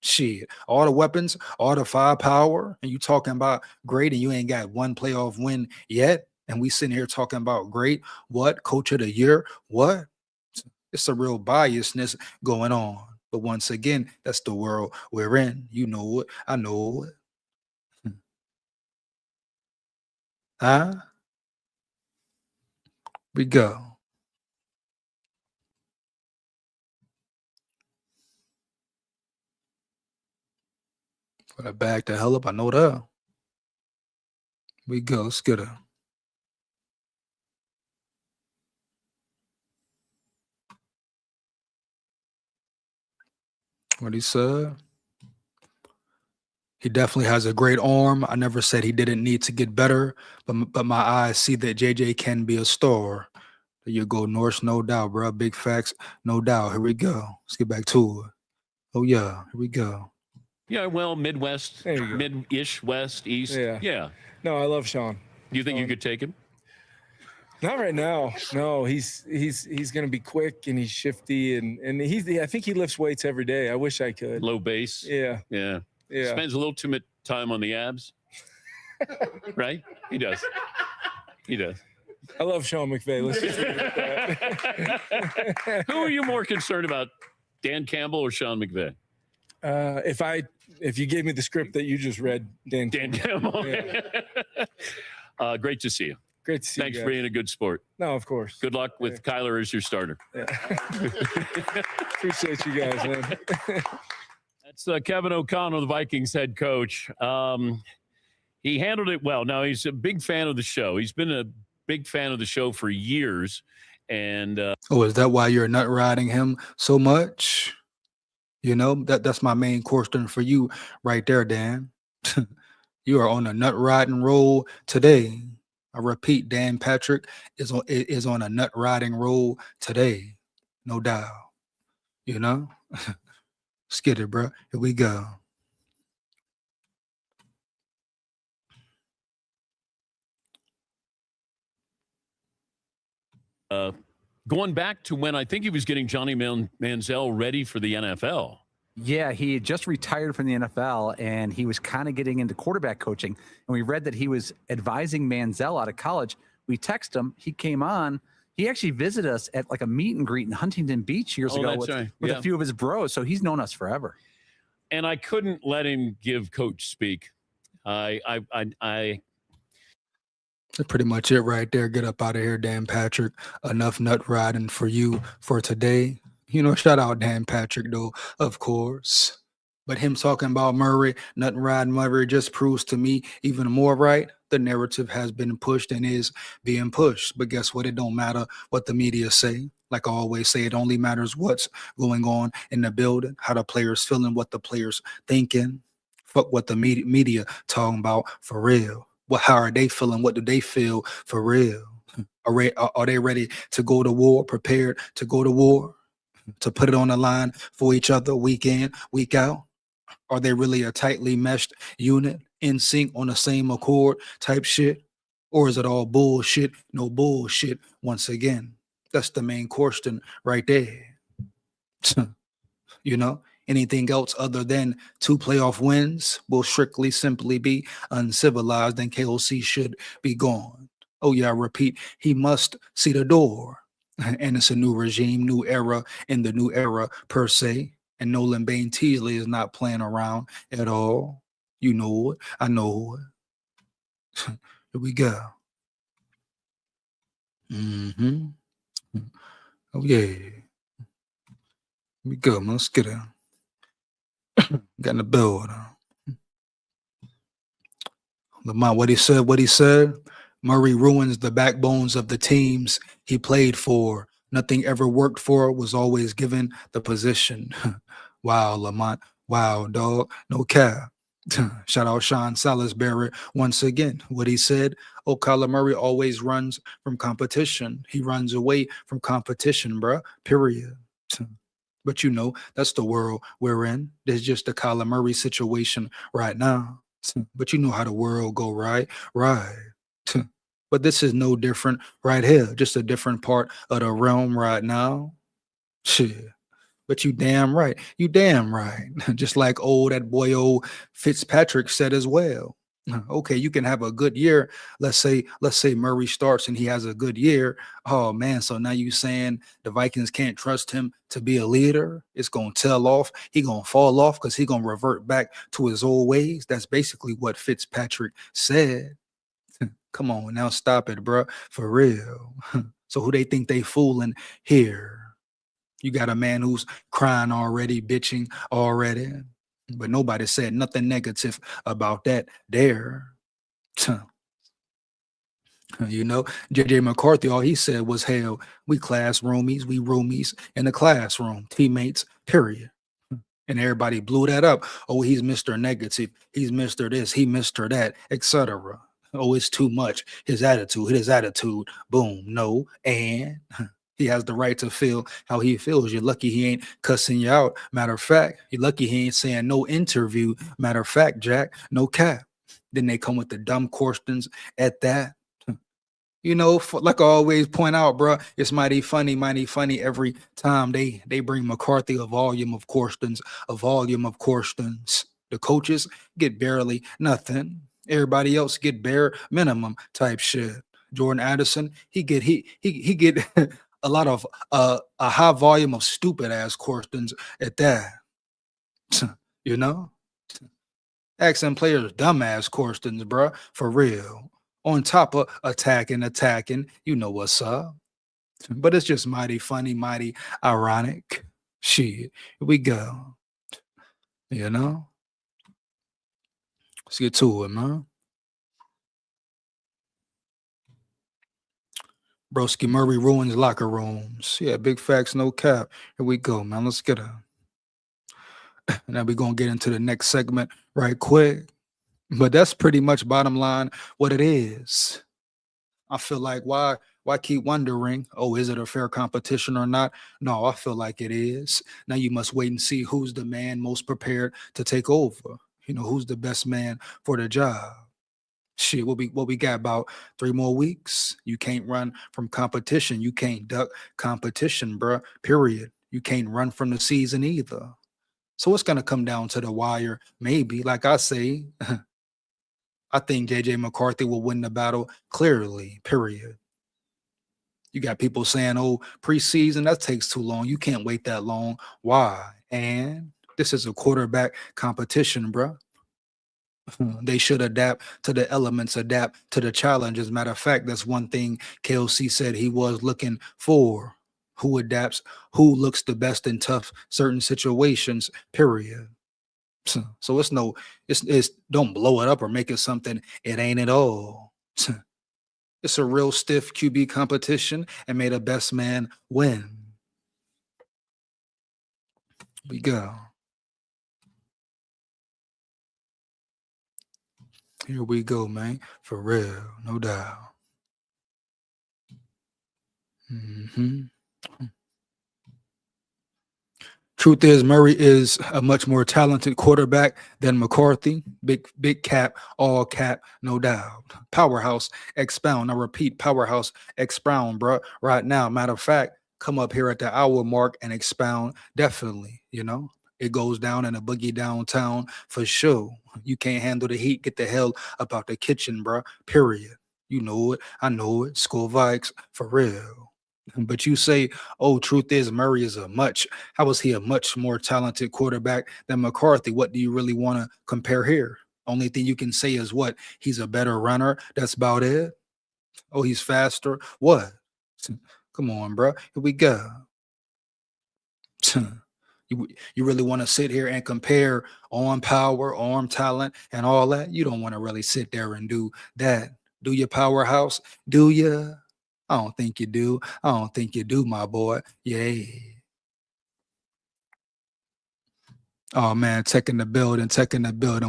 Shit. All the weapons, all the firepower, and you talking about great, and you ain't got one playoff win yet. And we sitting here talking about great. What? Coach of the year? What? It's a real biasness going on. But once again, that's the world we're in. You know it. I know it. Huh? We go. Put it back the hell up. I know that. We go. Let's get her. What he said? He definitely has a great arm. I never said he didn't need to get better, but my eyes see that JJ can be a star. There you go, Norse, no doubt, bro. Big facts, no doubt. Here we go. Let's get back to it. Oh, yeah, here we go. Yeah, well, Midwest, mid-ish, West, East. Yeah. No, I love Sean. Do you think you could take him? Not right now. No, he's going to be quick and he's shifty and I think he lifts weights every day. I wish I could. Low base. Yeah. Spends a little too much time on the abs. Right? He does. I love Sean McVay. Let's just leave it at that. Who are you more concerned about, Dan Campbell or Sean McVay? If you gave me the script that you just read, Dan Campbell. Yeah. Great to see you. Great to see you. Thanks for being a good sport. No, of course. Good luck with Kyler as your starter. Yeah. Appreciate you guys, man. That's Kevin O'Connell, the Vikings head coach. He handled it well. Now, he's a big fan of the show. He's been a big fan of the show for years. And oh, is that why you're nut riding him so much? You know, that's my main question for you right there, Dan. You are on a nut riding roll today. I repeat, Dan Patrick is on a nut riding roll today. No doubt. You know? Let's get it, bro. Here we go. Going back to when I think he was getting Johnny Manziel ready for the NFL. Yeah, he had just retired from the NFL, and he was kind of getting into quarterback coaching. And we read that he was advising Manziel out of college. We texted him. He came on. He actually visited us at like a meet and greet in Huntington Beach years ago with a few of his bros. So he's known us forever. And I couldn't let him give coach speak. That's pretty much it right there. Get up out of here, Dan Patrick. Enough nut riding for you for today. You know, shout out Dan Patrick, though, of course. But him talking about Murray, nut riding Murray, just proves to me even more right. The narrative has been pushed and is being pushed. But guess what? It don't matter what the media say. Like I always say, it only matters what's going on in the building, how the players feeling, what the players thinking. Fuck what the media talking about for real. How are they feeling? What do they feel for real? Are they ready to go to war, prepared to go to war, to put it on the line for each other week in, week out? Are they really a tightly meshed unit, in sync, on the same accord type shit? Or is it all bullshit? No bullshit once again. That's the main question right there. You know? Anything else other than 2 playoff wins will strictly simply be uncivilized, and KOC should be gone. Oh, yeah, I repeat, he must see the door. And it's a new regime, new era in the new era per se. And Nolan Bain Teasley is not playing around at all. You know it. I know it. Here we go. Mm-hmm. Oh, yeah. Here we go, man. Let's get it. Got in the building. Lamont, what he said. Murray ruins the backbones of the teams he played for. Nothing ever worked for, was always given the position. Wow, Lamont. Wow, dog. No cap. Shout out Sean Salisbury once again. What he said, Kyler Murray always runs from competition. He runs away from competition, bruh. Period. But you know, that's the world we're in. There's just the Kyler Murray situation right now. But you know how the world go, right? Right. But this is no different right here. Just a different part of the realm right now. Shit. But you damn right. You damn right. Just like that boy old Fitzpatrick said as well. Okay, you can have a good year. Let's say Murray starts and he has a good year. Oh man, so now you saying the Vikings can't trust him to be a leader? It's gonna tail off. He gonna fall off because he gonna revert back to his old ways. That's basically what Fitzpatrick said. Come on, now stop it, bro. For real. So who they think they fooling here? You got a man who's crying already, bitching already. But nobody said nothing negative about that there. You know, JJ McCarthy, all he said was, hell, we classroomies, we roomies in the classroom, teammates, period. And everybody blew that up. Oh, he's Mr. Negative. He's Mr. This, he Mr. That, etc. Oh, it's too much. His attitude. Boom. No. And he has the right to feel how he feels. You're lucky he ain't cussing you out. Matter of fact, you're lucky he ain't saying no interview. Matter of fact, Jack, no cap. Then they come with the dumb questions at that. You know, like I always point out, bro, it's mighty funny every time they bring McCarthy a volume of questions. The coaches get barely nothing. Everybody else get bare minimum type shit. Jordan Addison, he get a lot of a high volume of stupid ass questions at that. You know, asking players dumbass questions, bro, for real. On top of attacking, you know what's up. But it's just mighty funny, mighty ironic. Shit, here we go. You know? Let's get to it, man. Broski Murray ruins locker rooms. Yeah, big facts, no cap. Here we go, man. Let's get it. Now we're going to get into the next segment right quick. But that's pretty much bottom line what it is. I feel like why keep wondering, oh, is it a fair competition or not? No, I feel like it is. Now you must wait and see who's the man most prepared to take over. You know, who's the best man for the job. Shit, what we got about 3 more weeks? You can't run from competition. You can't duck competition, bruh. Period. You can't run from the season either. So it's gonna come down to the wire, maybe. Like I say, I think JJ McCarthy will win the battle clearly, period. You got people saying, oh, preseason, that takes too long. You can't wait that long. Why? And this is a quarterback competition, bro. They should adapt to the elements, adapt to the challenges. Matter of fact, that's one thing KOC said he was looking for. Who adapts, who looks the best in tough certain situations, period. So it's don't blow it up or make it something it ain't at all. It's a real stiff QB competition and may the best man win. We go. Here we go, man. For real, no doubt. Truth is, Murray is a much more talented quarterback than McCarthy. Big cap, all cap, no doubt. Powerhouse, expound. I repeat, powerhouse, expound, bro. Right now, matter of fact, come up here at the hour mark and expound. Definitely, you know. It goes down in a boogie downtown for sure. You can't handle the heat. Get the hell up out the kitchen, bro. Period. You know it. I know it. SKOL VIKES for real. But you say, oh, truth is Murray is how is he a much more talented quarterback than McCarthy? What do you really want to compare here? Only thing you can say is what? He's a better runner. That's about it. Oh, he's faster. What? Come on, bro. Here we go. You really want to sit here and compare arm power, arm talent, and all that? You don't want to really sit there and do that. Do your powerhouse? Do you? I don't think you do. I don't think you do, my boy. Yeah. Oh man, taking the building.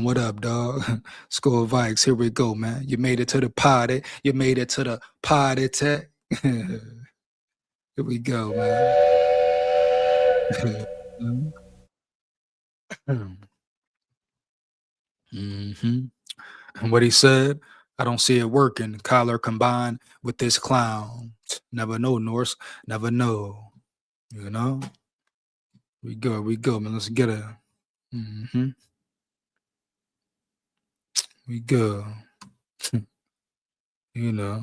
What up, dog? SKOL Vikes. Here we go, man. You made it to the party. Tech. Here we go, man. And what he said, I don't see it working. Kyler combined with this clown. Never know, Norse. Never know. You know? We go, man. Let's get it. We go. You know.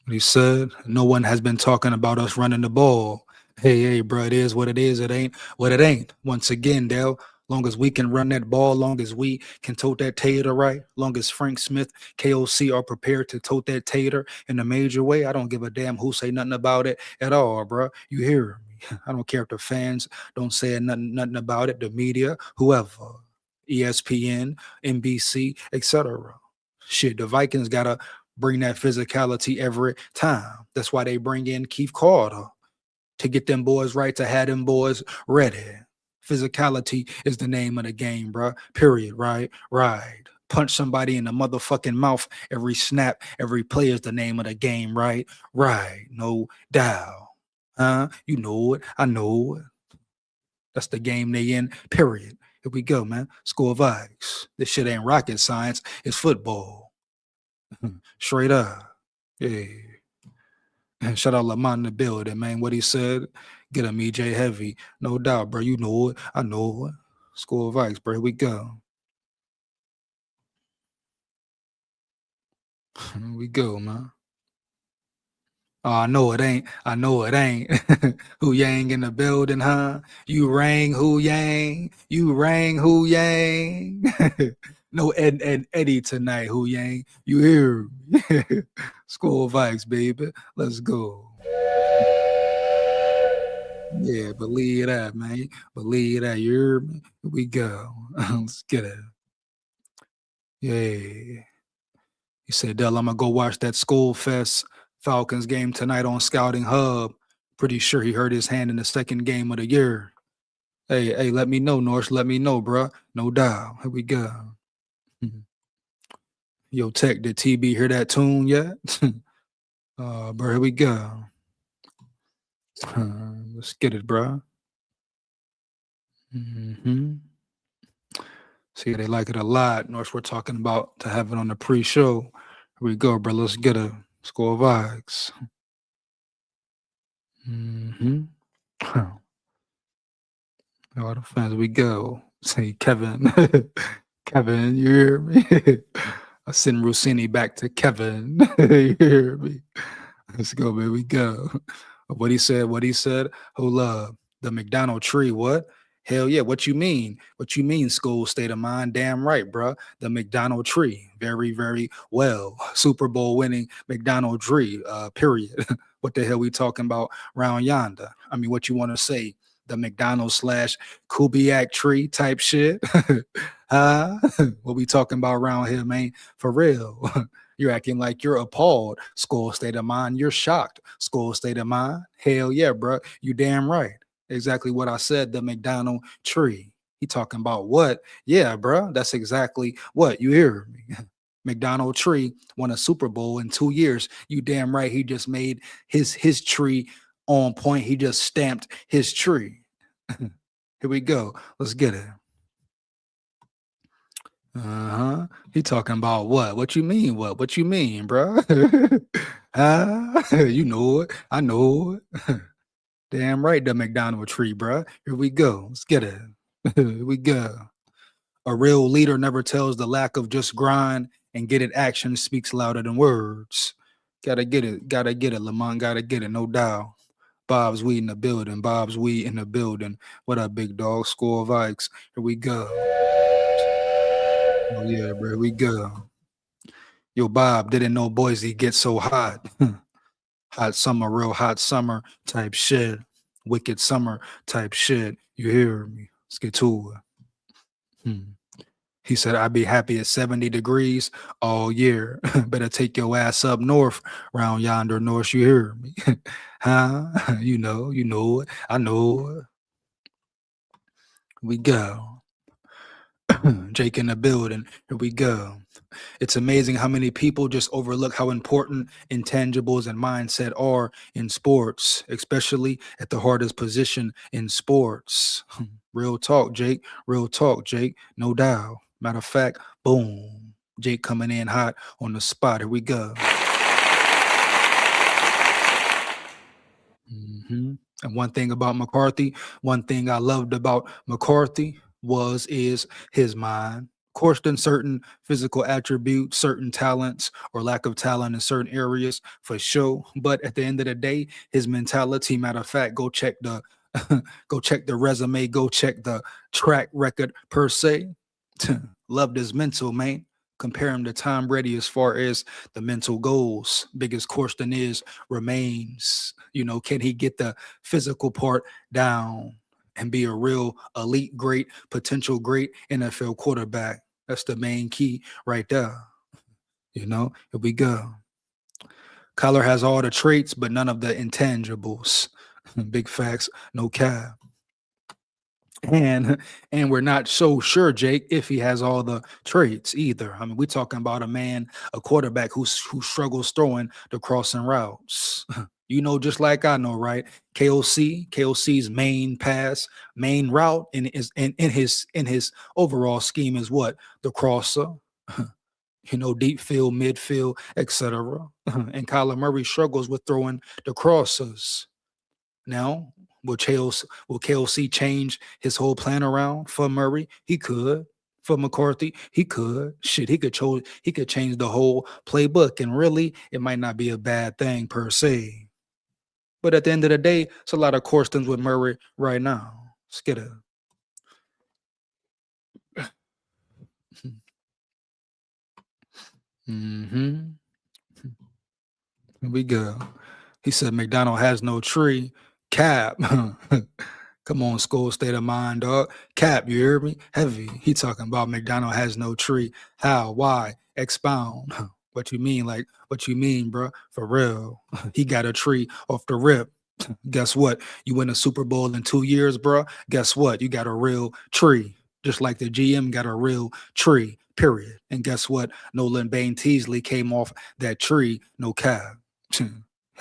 What he said, no one has been talking about us running the ball. Hey, bro, it is what it is. It ain't what it ain't. Once again, Dale, long as we can run that ball, long as we can tote that tater right, long as Frank Smith, KOC are prepared to tote that tater in a major way, I don't give a damn who say nothing about it at all, bro. You hear me? I don't care if the fans don't say nothing about it, the media, whoever, ESPN, NBC, etc. Shit, the Vikings got to bring that physicality every time. That's why they bring in Keith Carter to get them boys right, to have them boys ready. Physicality is the name of the game, bro. Period. Right. Punch somebody in the motherfucking mouth every snap, every play is the name of the game, right? No doubt. You know it. I know it. That's the game they in, period. Here we go, man. SKOL Vikes. This shit ain't rocket science. It's football. Straight up. Yeah. And shout out Lamont in the building, man. What he said, get him EJ heavy. No doubt, bro. You know it. I know it. SKOL Vikes, bro. Here we go. Here we go, man. Oh, I know it ain't. Who Yang in the building, huh? You rang Who Yang. No Ed Eddie tonight, Who Yang. You hear me? SKOL Vikes, baby. Let's go. Yeah, believe that, man. Believe that. You hear me? Here we go. Let's get it. Yeah. He said, Dell, I'm going to go watch that SKOL Fest Falcons game tonight on Scouting Hub. Pretty sure he hurt his hand in the second game of the year. Hey, let me know, Norse. Let me know, bro. No doubt. Here we go. Yo, Tech, did TB hear that tune yet? Bro, here we go. Let's get it, bro. See, they like it a lot. Norse, we're talking about to have it on the pre-show. Here we go, bro. Let's get a SKOL Vikes. All the fans, we go. Say, Kevin. Kevin, you hear me? I send Rossini back to Kevin. You hear me? Let's go, man. We go. What he said. Hold up. The McDonald tree, what? Hell yeah. What you mean? SKOL State of Mind? Damn right, bro. The McDonald tree. Very, very well. Super Bowl winning McDonald tree, period. What the hell we talking about round yonder? I mean, what you want to say? The McDonald's / Kubiak tree type shit? What we talking about around here, man? For real. You're acting like you're appalled. SKOL State of Mind. You're shocked. SKOL State of Mind. Hell yeah, bro. You damn right. Exactly what I said. The McDonald tree. He talking about what? Yeah, bro. That's exactly what. You hear me? McDonald tree won a Super Bowl in 2 years. You damn right. He just made his tree on point. He just stamped his tree. Here we go. Let's get it. He talking about what? What you mean? What you mean, bro? You know it. I know it. Damn right, the McDonald tree, bro. Here we go. Let's get it. Here we go. A real leader never tells the lack of just grind and get it. Action speaks louder than words. Gotta get it, Lamont, gotta get it, no doubt. Bob's weed in the building. Bob's weed in the building. What up, big dog? SKOL Vikes. Here we go. Oh yeah, bro. Here we go. Yo, Bob, didn't know Boise gets so hot. Hot summer, real hot summer type shit. Wicked summer type shit. You hear me? Let's get to it. He said, I'd be happy at 70 degrees all year. Better take your ass up north, round yonder north. You hear me? Huh? You know it. I know it. We go. Jake in the building. Here we go. It's amazing how many people just overlook how important intangibles and mindset are in sports, especially at the hardest position in sports. Real talk, Jake. Real talk, Jake. No doubt. Matter of fact, boom. Jake coming in hot on the spot. Here we go. And one thing about McCarthy, one thing I loved about McCarthy is his mind. Of course, then certain physical attributes, certain talents or lack of talent in certain areas for sure. But at the end of the day, his mentality, matter of fact, go check the go check the resume, go check the track record per se. Loved his mental, man. Compare him to Tom Brady as far as the mental goals. Biggest question is remains, can he get the physical part down and be a real elite, great, potential great NFL quarterback? That's the main key right there. Here we go. Kyler has all the traits, but none of the intangibles. Big facts, no cap. And we're not so sure, Jake, if he has all the traits either. I mean, we're talking about a quarterback who struggles throwing the crossing routes. Just like I know, right? KOC's main route in his overall scheme is what? The crosser. Deep field, midfield, etc. And Kyler Murray struggles with throwing the crossers. Now, will KOC change his whole plan around for Murray? He could. For McCarthy, he could. Shit, he could change the whole playbook, and really, it might not be a bad thing per se. But at the end of the day, it's a lot of questions with Murray right now. Let's get it. Here we go. He said McDonald has no tree. Cap. Come on, SKOL, state of mind, dog. Cap, you hear me? Heavy. He talking about McDonald has no tree. How? Why? Expound. What you mean? Like, what you mean, bro? For real. He got a tree off the rip. Guess what? You win a Super Bowl in 2 years, bro. Guess what? You got a real tree. Just like the GM got a real tree, period. And guess what? Nolan Bain Teasley came off that tree, no cap.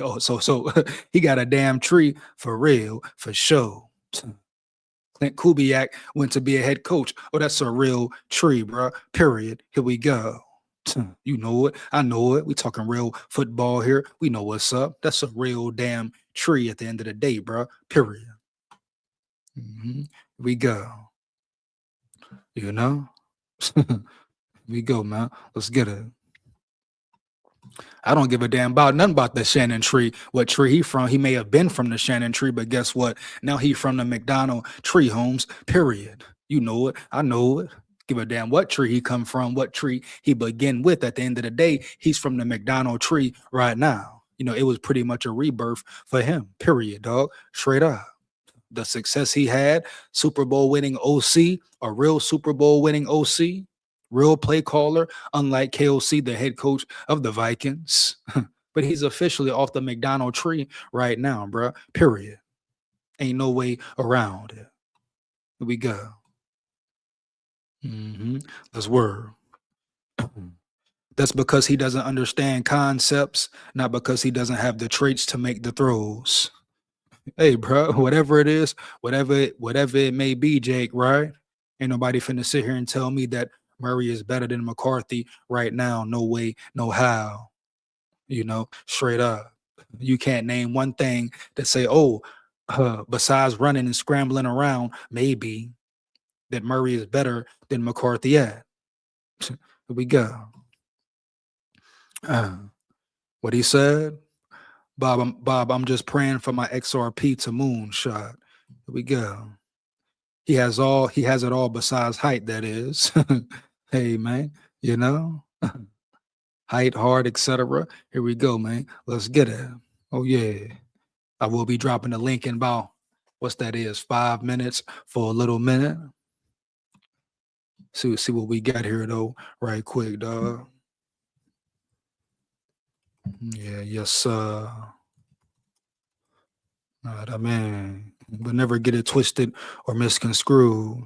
Oh, so he got a damn tree for real, for sure. Clint Kubiak went to be a head coach. Oh, that's a real tree, bro. Period. Here we go. You know it. I know it. We talking real football here. We know what's up. That's a real damn tree at the end of the day, bro. Period. Here we go. Here we go, man. Let's get it. I don't give a damn about nothing about the Shannon tree. What tree he from? He may have been from the Shannon tree, but guess what? Now he from the McDonald tree homes, period. You know it. I know it. Give a damn what tree he come from, what tree he begin with. At the end of the day, he's from the McDonald tree right now. It was pretty much a rebirth for him, period, dog. Straight up. The success he had, Super Bowl winning OC, a real Super Bowl winning OC. Real play caller, unlike KOC, the head coach of the Vikings. But he's officially off the McDonald tree right now, bro. Period. Ain't no way around it. Here we go. Let's word. That's because he doesn't understand concepts, not because he doesn't have the traits to make the throws. Hey, bro, whatever it is, whatever it may be, Jake, right? Ain't nobody finna sit here and tell me that Murray is better than McCarthy right now. No way, no how. Straight up. You can't name one thing that say, besides running and scrambling around, maybe that Murray is better than McCarthy at. Here we go. What he said? Bob, I'm just praying for my XRP to moonshot. Here we go. He has it all besides height, that is. Hey man, you know? Height, hard, etc. Here we go, man. Let's get it. Oh yeah. I will be dropping the link in about what's that is 5 minutes for a little minute. See what we got here though, right quick, dog. Yeah, yes, sir. I mean, but never get it twisted or misconstrued.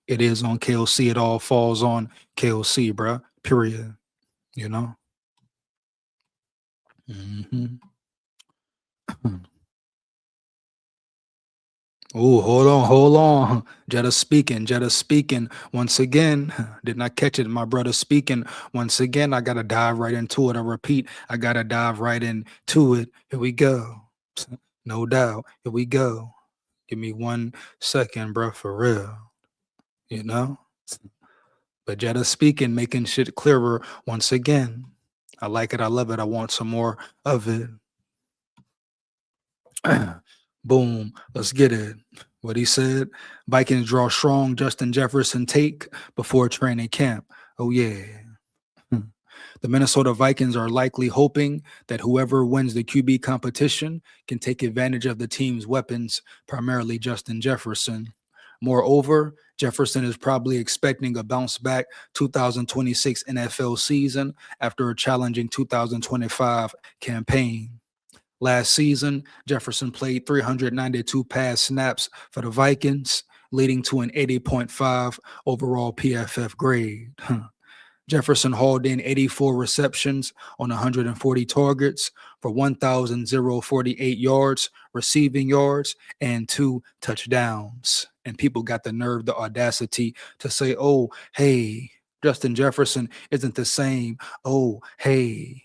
It is on KOC. It all falls on KOC, bruh. Period. You know? Mm-hmm. Oh, hold on. Jetta speaking once again. Did not catch it. My brother speaking once again. I gotta dive right into it. I repeat, I gotta dive right into it. Here we go. No doubt. Here we go. Give me 1 second, bro, for real. You know? But Jetta speaking, making shit clearer once again. I like it. I love it. I want some more of it. Boom. Let's get it. What he said. Vikings draw strong. Justin Jefferson take before training camp. Oh, yeah. The Minnesota Vikings are likely hoping that whoever wins the QB competition can take advantage of the team's weapons, primarily Justin Jefferson. Moreover, Jefferson is probably expecting a bounce back 2026 NFL season after a challenging 2025 campaign. Last season, Jefferson played 392 pass snaps for the Vikings, leading to an 80.5 overall PFF grade. Jefferson hauled in 84 receptions on 140 targets for 1,048 yards, receiving yards, and 2 touchdowns. And people got the nerve, the audacity to say, oh, hey, Justin Jefferson isn't the same. Oh, hey,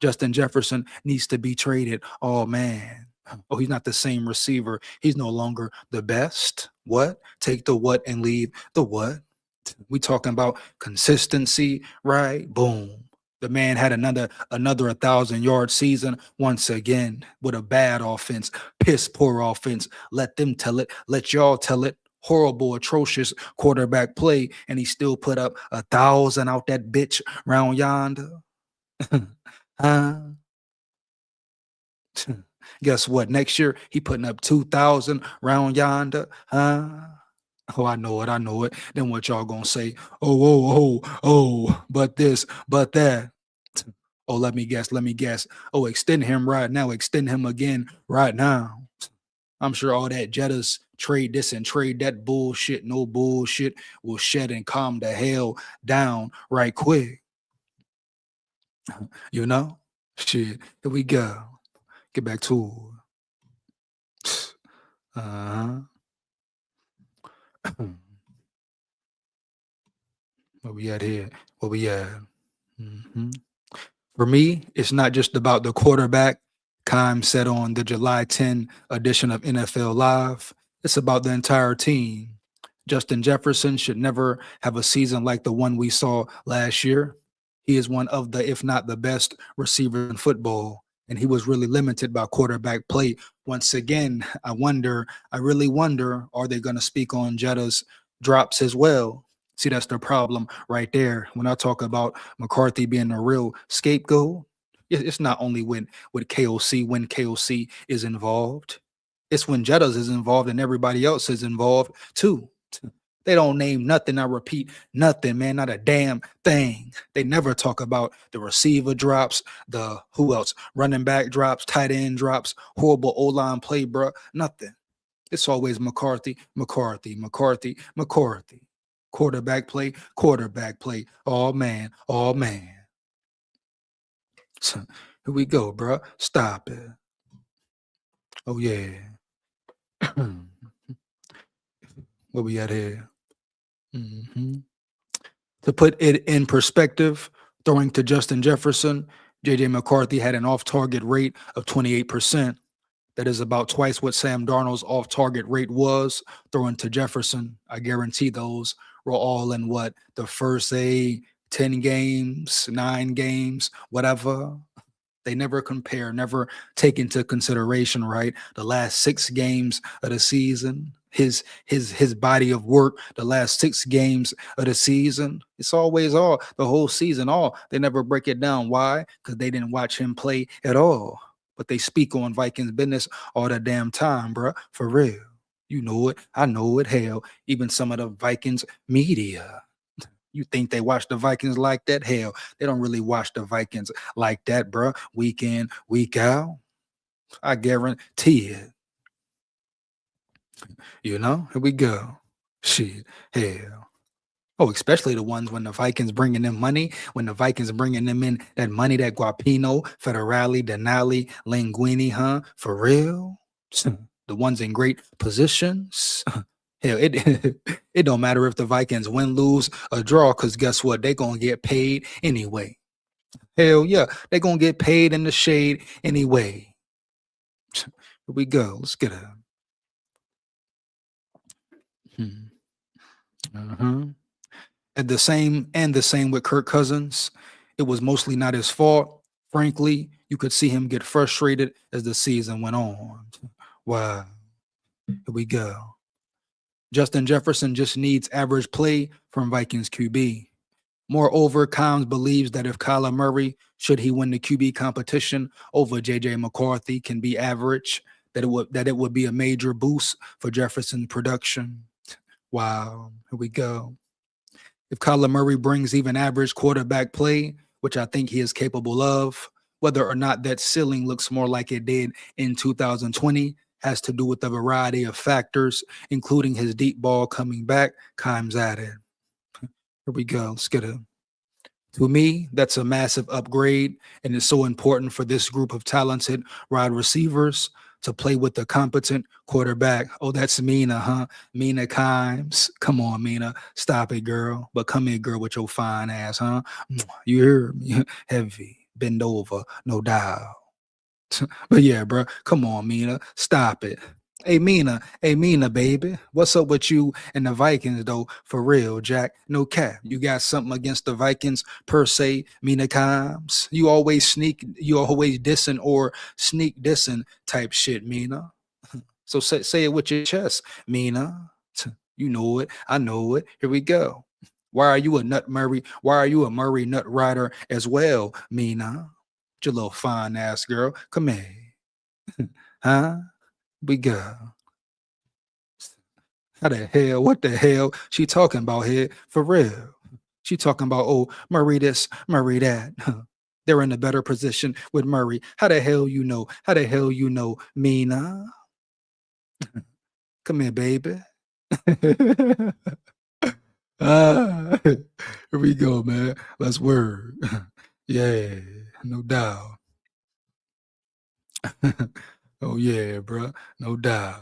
Justin Jefferson needs to be traded. Oh, man. Oh, he's not the same receiver. He's no longer the best. What? Take the what and leave the what? We talking about consistency, right? Boom. The man had another 1,000-yard season once again with a bad offense, piss poor offense. Let them tell it. Let y'all tell it. Horrible, atrocious quarterback play, and he still put up 1,000 out that bitch round yonder. Guess what? Next year he putting up 2,000 round yonder. Oh, I know it. Then what y'all gonna say? Oh, but this, but that. Oh, let me guess. Oh, extend him right now. Extend him again right now. I'm sure all that Jettas trade this and trade that bullshit, no bullshit, will shed and calm the hell down right quick. You know? Shit. Here we go. Get back to it. What we at here? What we at? For me, it's not just about the quarterback, Kime said on the July 10 edition of NFL Live. It's about the entire team. Justin Jefferson should never have a season like the one we saw last year. He is one of the, if not the best receiver in football, and he was really limited by quarterback play. Once again, I really wonder, are they going to speak on Jetta's drops as well? See, that's the problem right there. When I talk about McCarthy being a real scapegoat, it's not only when KOC is involved. It's when Jetta's is involved and everybody else is involved too. They don't name nothing. I repeat, nothing, man, not a damn thing. They never talk about the receiver drops, the who else, running back drops, tight end drops, horrible O-line play, bro. Nothing. It's always McCarthy. Quarterback play. Oh man. So, here we go, bro. Stop it. Oh yeah. Where we at here? To put it in perspective, throwing to Justin Jefferson, J.J. McCarthy had an off-target rate of 28%. That is about twice what Sam Darnold's off-target rate was throwing to Jefferson. I guarantee those were all in what? The first 10 games, 9 games, whatever. They never compare, never take into consideration, right? The last 6 games of the season, his body of work, the last 6 games of the season. It's always all the whole season, all. They never break it down. Why? Because they didn't watch him play at all. But they speak on Vikings business all the damn time, bro. For real. You know it. I know it. Hell, even some of the Vikings media. You think they watch the Vikings like that? Hell, they don't really watch the Vikings like that, bro. Week in, week out. I guarantee it. You know, here we go. Shit, hell. Oh, especially the ones when the Vikings bringing them money, when the Vikings bringing them in that money, that Guapino, Federale, Denali, Linguini, huh? For real? The ones in great positions. Hell, it don't matter if the Vikings win, lose, or draw, because guess what? They're going to get paid anyway. Hell yeah, they're going to get paid in the shade anyway. Here we go. Let's get it. And the same with Kirk Cousins. It was mostly not his fault. Frankly, you could see him get frustrated as the season went on. Wow. Here we go. Justin Jefferson just needs average play from Vikings QB. Moreover, Combs believes that if Kyler Murray, should he win the QB competition over JJ McCarthy, can be average, that it would be a major boost for Jefferson's production. Wow, here we go. If Kyler Murray brings even average quarterback play, which I think he is capable of, whether or not that ceiling looks more like it did in 2020, has to do with a variety of factors, including his deep ball coming back. Kimes added. Here we go. Let's get it. To me, that's a massive upgrade, and it's so important for this group of talented wide receivers to play with a competent quarterback. Oh, that's Mina, huh? Mina Kimes. Come on, Mina. Stop it, girl. But come here, girl, with your fine ass, huh? You hear me? Heavy. Bend over. No doubt. But yeah, bro, come on, Mina, stop it. Hey, Mina, baby, what's up with you and the Vikings, though? For real, Jack, no cap. You got something against the Vikings per se, Mina Kimes? You always dissing or sneak dissing type shit, Mina. So say it with your chest, Mina. You know it, I know it. Here we go. Why are you a Murray nut rider as well, Mina? Your little fine ass girl. Come here. Huh? We go. How the hell? What the hell she talking about here? For real. She talking about, oh, Murray this, Murray that. They're in a better position with Murray. How the hell you know? How the hell you know, Mina? Come here, baby. Here we go, man. Let's work. Yeah, no doubt. Oh yeah, bro. No doubt.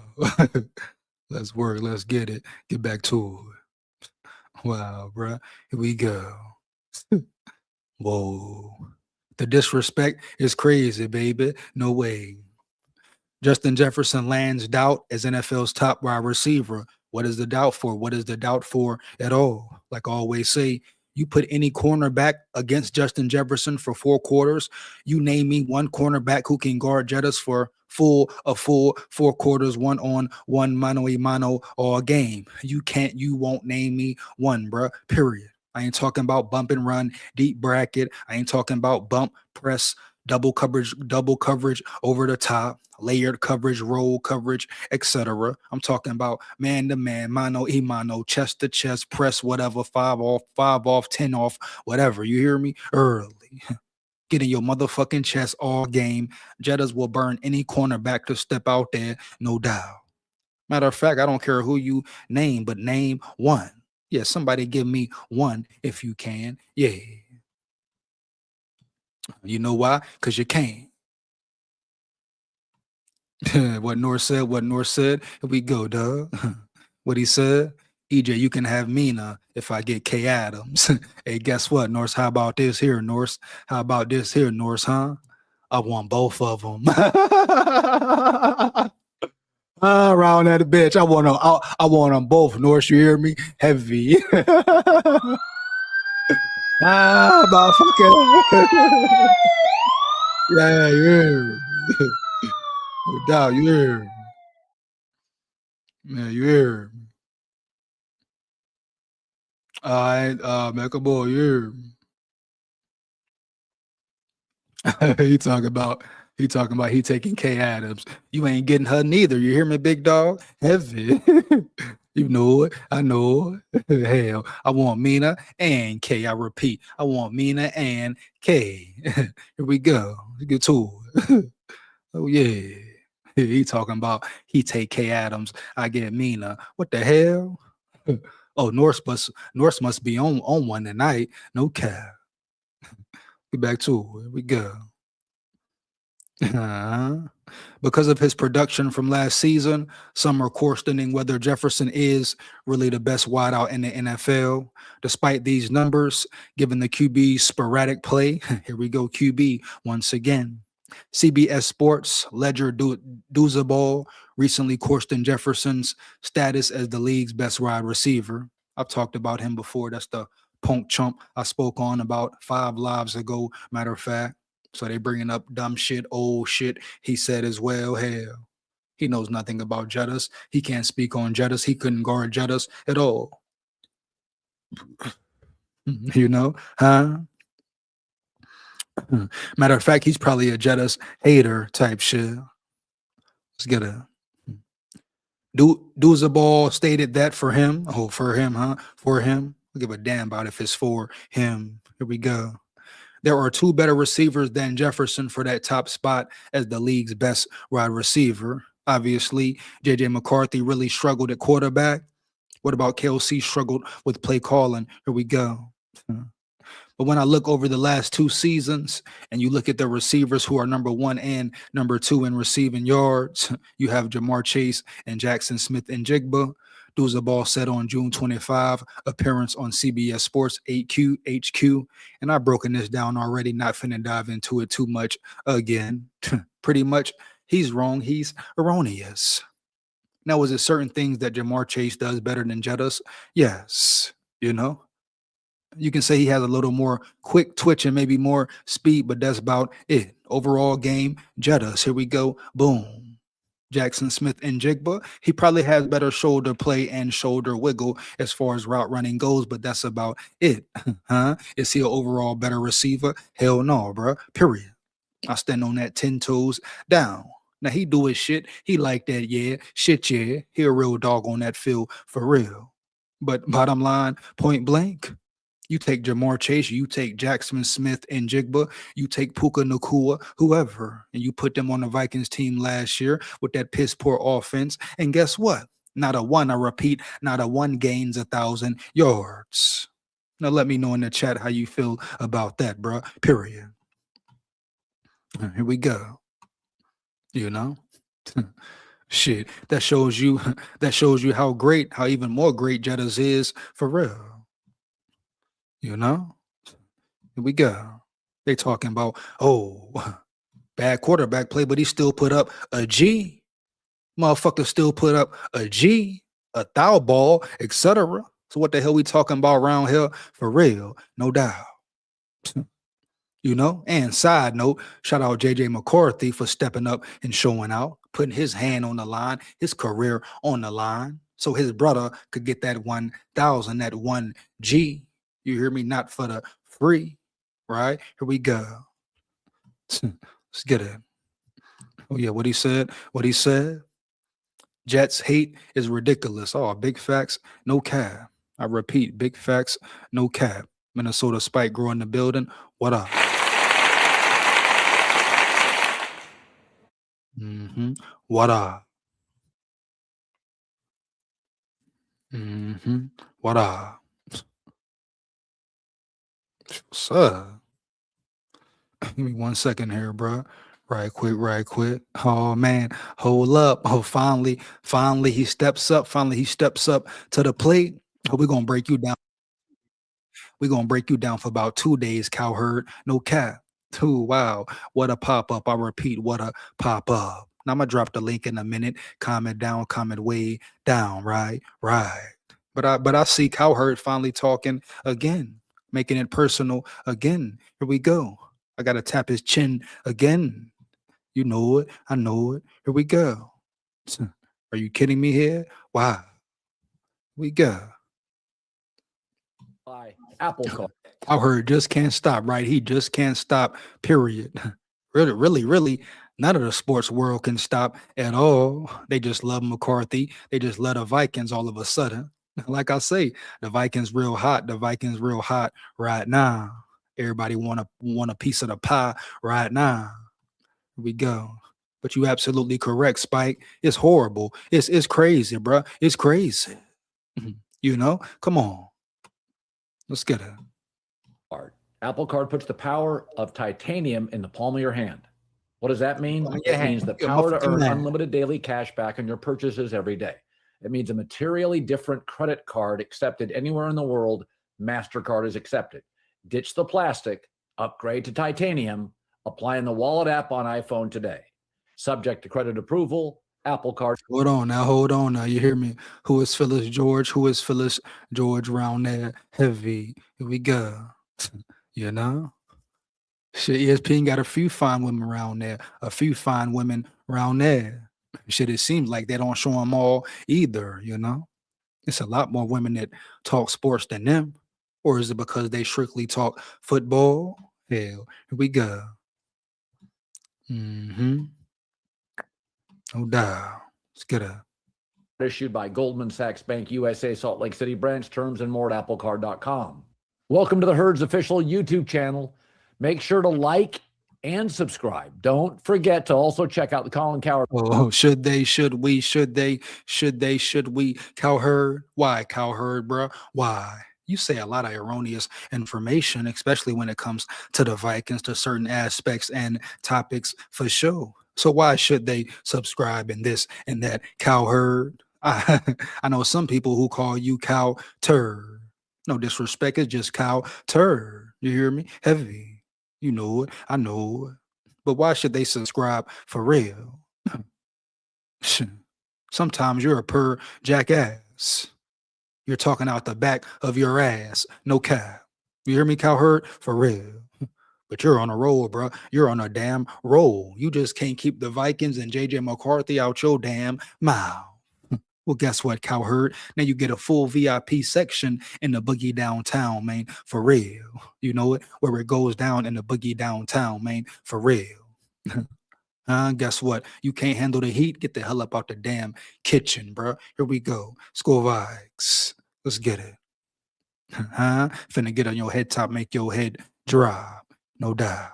Let's work. Let's get it. Get back to it. Wow, bro. Here we go. Whoa. The disrespect is crazy, baby. No way. Justin Jefferson lands doubt as NFL's top wide receiver. What is the doubt for? What is the doubt for at all? Like I always say, you put any cornerback against Justin Jefferson for 4 quarters. You name me one cornerback who can guard Jettas for full 4 quarters, 1-on-1, mano-a-mano all game. You won't name me one, bruh, period. I ain't talking about bump and run, deep bracket. I ain't talking about bump, press, double coverage over the top, layered coverage, roll coverage, etc. I'm talking about man to man, mano a mano, chest to chest, press, whatever, 5 off, 10 off, whatever. You hear me? Early. Get in your motherfucking chest all game. Jettas will burn any cornerback to step out there, no doubt. Matter of fact, I don't care who you name, but name one. Yeah, somebody give me one if you can. Yeah. You know why? Because you can't. What North said. Here we go, dog. What he said? EJ, you can have Mina if I get K Adams. Hey, guess what, Norse? How about this here, Norse? How about this here, Norse, huh? I want both of them. Around that bitch. I want them both, Norse. You hear me? Heavy. Motherfucker. Yeah, yeah. No doubt, you hear me. Man, you hear me. All right, Mecha Boy, you hear me. he talking about he taking K Adams. You ain't getting her neither. You hear me, big dog? Heavy. You know it. I know it. Hell, I want Mina and K. I repeat, I want Mina and K. Here we go. Let's get to it. Oh yeah. He talking about he take K Adams. I get Mina. What the hell? Oh, Norse must be on one tonight. No cap. Get back to it. Here we go. Because of his production from last season, some are questioning whether Jefferson is really the best wideout in the NFL. Despite these numbers, given the QB's sporadic play, here we go, QB once again. CBS Sports Ledger Douzabal recently questioned Jefferson's status as the league's best wide receiver. I've talked about him before. That's the punk chump I spoke on about 5 lives ago, matter of fact. So they bringing up dumb shit, old shit. He said as well, hell, he knows nothing about Jettas. He can't speak on Jettas. He couldn't guard Jettas at all. You know, huh? Matter of fact, he's probably a Jettas hater type shit. Let's get a Douzabal stated that for him. Oh, for him, huh? For him. I'll give a damn about if it's for him. Here we go. There are 2 better receivers than Jefferson for that top spot as the league's best wide receiver. Obviously, JJ McCarthy really struggled at quarterback. What about KOC struggled with play calling? Here we go. But when I look over the last 2 seasons and you look at the receivers who are number 1 and number 2 in receiving yards, you have Jamar Chase and Jackson Smith and Jigba. Douzabal said on June 25, appearance on CBS Sports 8Q HQ. And I've broken this down already, not finna dive into it too much again. Pretty much, he's wrong. He's erroneous. Now, is it certain things that Jamar Chase does better than Jettas? Yes. You know, you can say he has a little more quick twitch and maybe more speed, but that's about it. Overall game, Jettas. Here we go. Boom. Jackson Smith and Jigba, he probably has better shoulder play and shoulder wiggle as far as route running goes, but that's about it. Huh? Is he an overall better receiver? Hell no, bro. Period. I stand on that 10 toes down. Now he do his shit. He like that, yeah. Shit, yeah. He a real dog on that field for real. But bottom line, point blank, you take Jamar Chase, you take Jackson Smith and Jigba, you take Puka Nacua, whoever, and you put them on the Vikings team last year with that piss poor offense. And guess what? Not a one, I repeat, not a one gains 1,000 yards. Now let me know in the chat how you feel about that, bro. Period. Here we go. You know? Shit. That shows you how great, how even more great Jettas is for real. You know, here we go. They talking about, oh, bad quarterback play, but he still put up a G. Motherfucker still put up a G, a thou ball, etc. So what the hell we talking about around here? For real, no doubt. You know, and side note, shout out JJ McCarthy for stepping up and showing out, putting his hand on the line, his career on the line, so his brother could get that 1,000, that 1G. You hear me? Not for the free, right? Here we go. Let's get it. Oh, yeah, what he said? What he said? Jets hate is ridiculous. Oh, big facts, no cap. I repeat, big facts, no cap. Minnesota Spike grow in the building. What up? What up? What up? Sir, give me 1 second here, bro. Right quick. Oh man, hold up. Oh, finally he steps up. Finally he steps up to the plate. Oh, we're gonna break you down. We're gonna break you down for about 2 days, cowherd. No cap. Ooh, wow. What a pop-up. I repeat, what a pop-up. Now I'm gonna drop the link in a minute. Comment down, comment way down, right? Right. But I see Cowherd finally talking again. making it personal again. Here we go. I got to tap his chin again. You know it. I know it. Here we go. Are you kidding me here? Wow. We go. By Apple Card. I heard just can't stop, right? He just can't stop, period. Really, none of the sports world can stop at all. They just love McCarthy. They just love the Vikings all of a sudden. Like I say, the Vikings real hot. The Vikings real hot right now. Everybody want a piece of the pie right now. Here we go. But you absolutely correct, Spike. It's horrible. It's crazy, bro. It's crazy. You know? Come on. Let's get it. Apple Card puts the power of titanium in the palm of your hand. What does that mean? It means the power to earn unlimited daily cash back on your purchases every day. It means a materially different credit card accepted anywhere in the world. MasterCard is accepted. Ditch the plastic, upgrade to titanium, apply in the Wallet app on iPhone today. Subject to credit approval, Apple Card. Hold on now. You hear me? Who is Phyllis George? Who is Phyllis George round there? Heavy. Here we go. You know? Shit, ESPN got a few fine women around there. A few fine women around there. Shit, it seems like they don't show them all either, you know? It's a lot more women that talk sports than them. Or is it because they strictly talk football? Hell, here we go. No doubt. Let's get it. Issued by Goldman Sachs Bank USA Salt Lake City branch. Terms and more at applecard.com. Welcome to the Herd's official YouTube channel. Make sure to like and subscribe. Don't forget to also check out the Colin Cowherd. Oh, should we? Cowherd? Why Cowherd, bro? Why? You say a lot of erroneous information, especially when it comes to the Vikings, to certain aspects and topics for sure. So why should they subscribe in this and that? Cowherd? I know some people who call you cow turd. No disrespect, it's just cow turd. You hear me? Heavy. You know it. I know it. But why should they subscribe for real? Sometimes you're a purr jackass. You're talking out the back of your ass. No cap. You hear me, Cowherd? For real. But you're on a roll, bro. You're on a damn roll. You just can't keep the Vikings and JJ McCarthy out your damn mouth. Well, guess what, Cowherd? Now you get a full VIP section in the boogie downtown, man. For real. You know it? Where it goes down in the boogie downtown, man. For real. Guess what? You can't handle the heat? Get the hell up out the damn kitchen, bro. Here we go. SKOL VIKES. Let's get it. Finna get on your head top, make your head drop. No doubt.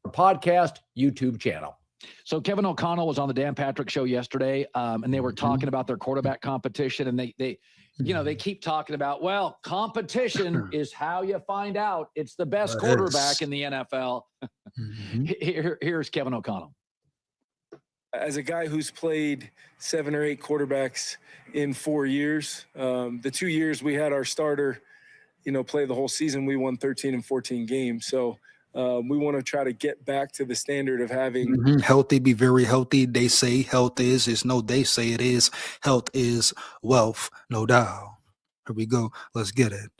Podcast YouTube channel. So Kevin O'Connell was on the Dan Patrick show yesterday, and they were talking about their quarterback competition, and they keep talking about, well, competition is how you find out it's the best quarterback in the NFL. Here's Kevin O'Connell. As a guy who's played 7 or 8 quarterbacks in 4 years, the 2 years we had our starter, play the whole season, we won 13 and 14 games. So we want to try to get back to the standard of having healthy, be very healthy. They say health is no, they say it is. Health is wealth, no doubt. Here we go. Let's get it.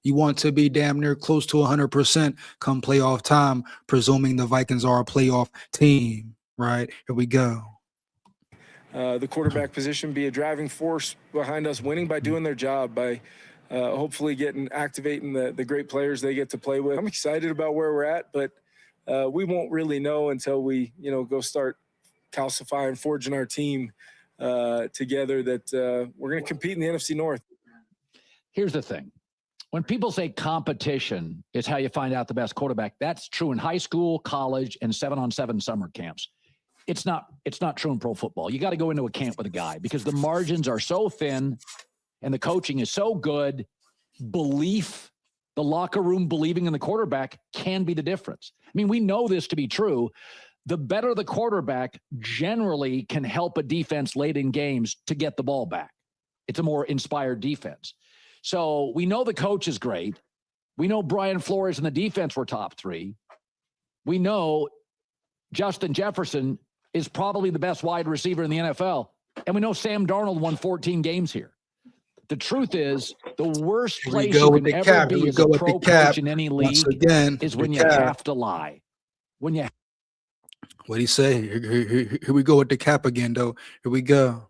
You want to be damn near close to 100% come playoff time, presuming the Vikings are a playoff team, right? Here we go. The quarterback position be a driving force behind us winning by doing their job, by hopefully activating the great players they get to play with. I'm excited about where we're at, but we won't really know until we, go start calcifying, forging our team together that we're going to compete in the NFC North. Here's the thing. When people say competition is how you find out the best quarterback, that's true in high school, college, and 7-on-7 summer camps. It's not true in pro football. You got to go into a camp with a guy because the margins are so thin and the coaching is so good. Belief, the locker room believing in the quarterback can be the difference. I mean, we know this to be true. The better the quarterback generally can help a defense late in games to get the ball back. It's a more inspired defense. So we know the coach is great. We know Brian Flores and the defense were top 3. We know Justin Jefferson is probably the best wide receiver in the NFL. And we know Sam Darnold won 14 games here. The truth is, the worst Here we place go you with can the ever cap. Here be we as go a with the pro cap. coach in any Once league again, is the when you cap. have to lie. When you What'd he say? Here we go with the cap again, though. Here we go.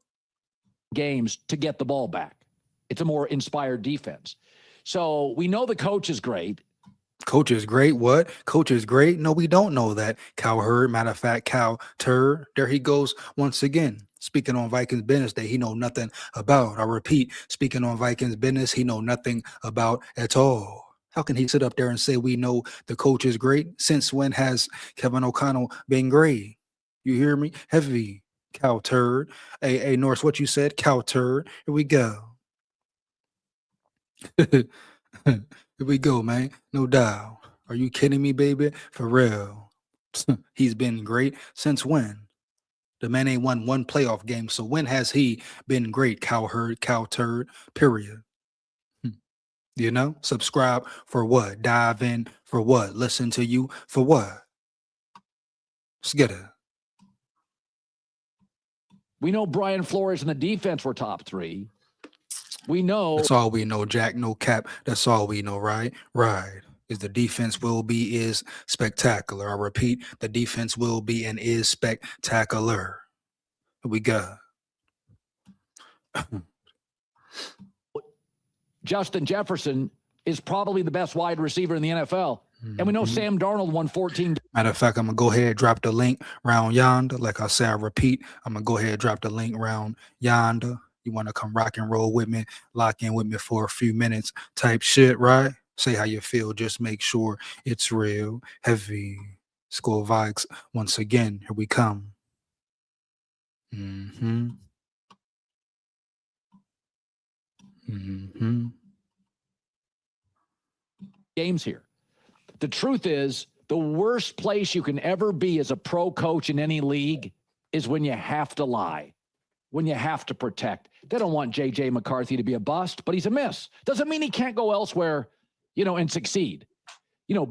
games to get the ball back. It's a more inspired defense. So we know the coach is great. Coach is great. What? Coach is great? No, we don't know that. Cow herd. Matter of fact, cow turd. There he goes once again. Speaking on Vikings business that he know nothing about. I repeat, speaking on Vikings business he know nothing about at all. How can he sit up there and say we know the coach is great? Since when has Kevin O'Connell been great? You hear me? Heavy cow turd. Hey, Norse, what you said? Cow turd. Here we go. Here we go, man. No doubt. Are you kidding me, baby? For real. He's been great. Since when? The man ain't won one playoff game. So when has he been great? Cow herd, cow turd, period. You know, subscribe for what? Dive in for what? Listen to you for what? Let's get it. We know Brian Flores and the defense were top 3. We know That's all we know, Jack. No cap. That's all we know, right? Right. Is the defense is spectacular. I repeat, the defense will be and is spectacular. Here we go. Justin Jefferson is probably the best wide receiver in the NFL. And we know Sam Darnold won 14. Matter of fact, I'm going to go ahead and drop the link round yonder. Like I said, I repeat, I'm going to go ahead and drop the link round yonder. You want to come rock and roll with me, lock in with me for a few minutes type shit, right? Say how you feel. Just make sure it's real. Heavy. SKOL VIKES. Once again, here we come. Games here. The truth is, the worst place you can ever be as a pro coach in any league is when you have to lie, when you have to protect. They don't want J.J. McCarthy to be a bust, but he's a miss. Doesn't mean he can't go elsewhere, and succeed.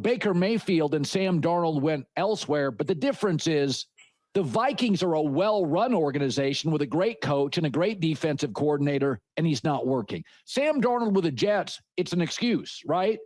Baker Mayfield and Sam Darnold went elsewhere, but the difference is the Vikings are a well-run organization with a great coach and a great defensive coordinator, and he's not working. Sam Darnold with the Jets, it's an excuse, right?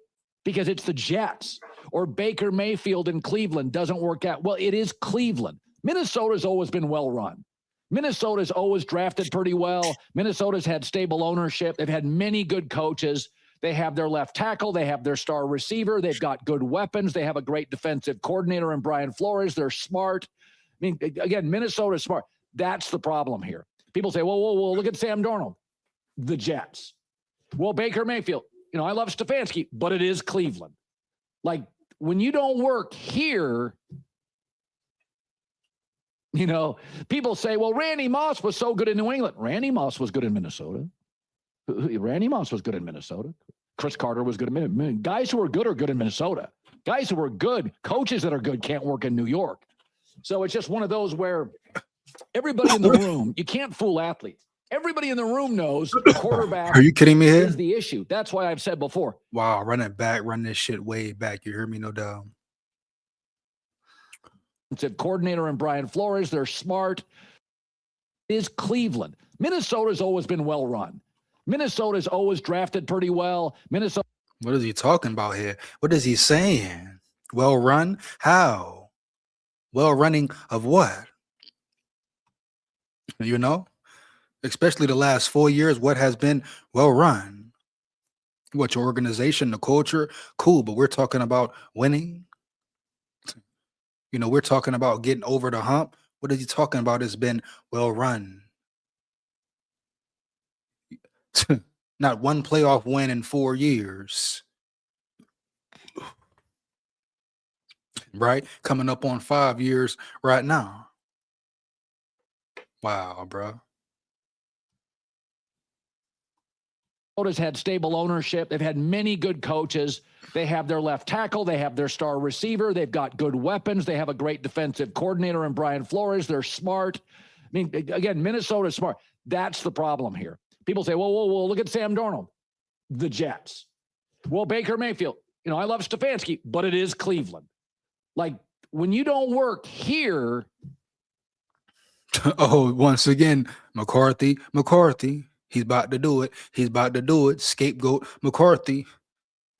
Because it's the Jets. Or Baker Mayfield in Cleveland doesn't work out. Well, it is Cleveland. Minnesota's always been well-run. Minnesota's always drafted pretty well. Minnesota's had stable ownership. They've had many good coaches. They have their left tackle. They have their star receiver. They've got good weapons. They have a great defensive coordinator in Brian Flores. They're smart. I mean, again, Minnesota's smart. That's the problem here. People say, whoa, look at Sam Darnold. The Jets. Well, Baker Mayfield. I love Stefanski, but it is Cleveland. Like, when you don't work here, people say, well, Randy Moss was so good in New England. Randy Moss was good in Minnesota. Randy Moss was good in Minnesota. Chris Carter was good in Minnesota. Guys who are good in Minnesota. Guys who are good, coaches that are good can't work in New York. So it's just one of those where everybody in the room, you can't fool athletes. Everybody in the room knows the quarterback Are you kidding me here? is the issue. That's why I've said before. Wow, run it back, run this shit way back. You hear me? No doubt. Coordinator and Brian Flores, they're smart. Is Cleveland. Minnesota's always been well run. Minnesota's always drafted pretty well. Minnesota. What is he talking about here? What is he saying? Well run? How? Well running of what? Especially the last 4 years, what has been well run? What, your organization, the culture? Cool, but we're talking about winning. We're talking about getting over the hump. What is he talking about? It's been well run. Not one playoff win in 4 years. Right? Coming up on 5 years right now. Wow, bro. Minnesota's had stable ownership. They've had many good coaches. They have their left tackle. They have their star receiver. They've got good weapons. They have a great defensive coordinator in Brian Flores. They're smart. I mean, again, Minnesota's smart. That's the problem here. People say, whoa, look at Sam Darnold. The Jets. Well, Baker Mayfield. I love Stefanski, but it is Cleveland. Like, when you don't work here. Oh, once again, McCarthy. He's about to do it. He's about to do it. Scapegoat McCarthy.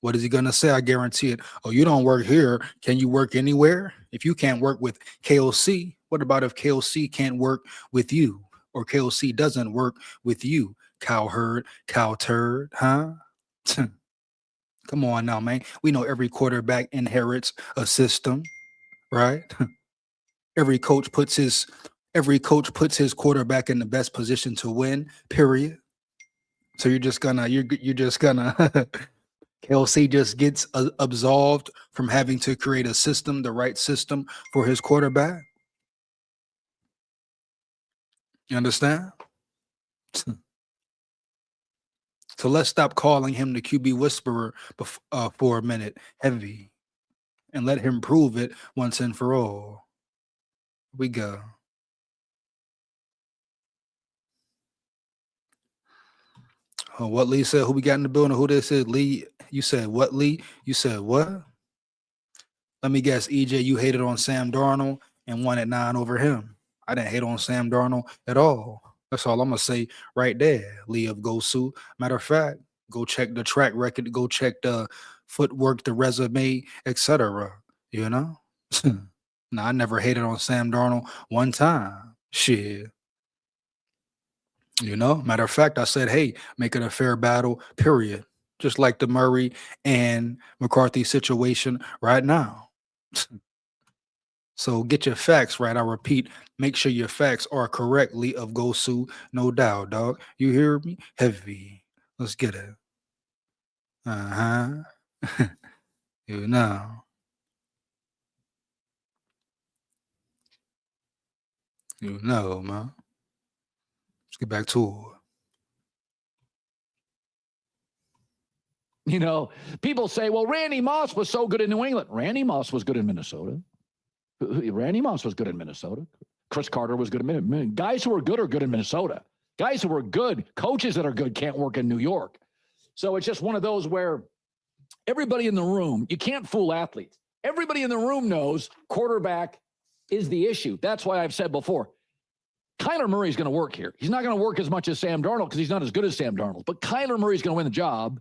What is he going to say? I guarantee it. Oh, you don't work here. Can you work anywhere? If you can't work with KOC, what about if KOC can't work with you? Or KOC doesn't work with you? Cow herd, cow turd, huh? Come on now, man. We know every quarterback inherits a system, right? Every coach puts his quarterback in the best position to win, period. So you're just gonna KLC just gets absolved from having to create a system, the right system for his quarterback. You understand? So let's stop calling him the QB whisperer for a minute, heavy, and let him prove it once and for all. We go. Oh, what Lee said? Who we got in the building? Who this is? Lee, you said what, Lee? You said what? Let me guess, EJ, you hated on Sam Darnold and won at 9 over him. I didn't hate on Sam Darnold at all. That's all I'm going to say right there, Lee of Gosu. Matter of fact, go check the track record, go check the footwork, the resume, etc. You know? No, I never hated on Sam Darnold one time. Shit. You know, matter of fact, I said, hey, make it a fair battle, period. Just like the Murray and McCarthy situation right now. So get your facts right. I repeat, make sure your facts are correctly of Gosu, no doubt, dog. You hear me? Heavy. Let's get it. Uh-huh. You know. You know, man. Let's get back to it. You know, people say, well, Randy Moss was so good in New England. Randy Moss was good in Minnesota. Randy Moss was good in Minnesota. Chris Carter was good in Minnesota. Guys who are good in Minnesota. Guys who are good, coaches that are good can't work in New York. So it's just one of those where everybody in the room, you can't fool athletes. Everybody in the room knows quarterback is the issue. That's why I've said before, Kyler Murray's going to work here. He's not going to work as much as Sam Darnold because he's not as good as Sam Darnold. But Kyler Murray's going to win the job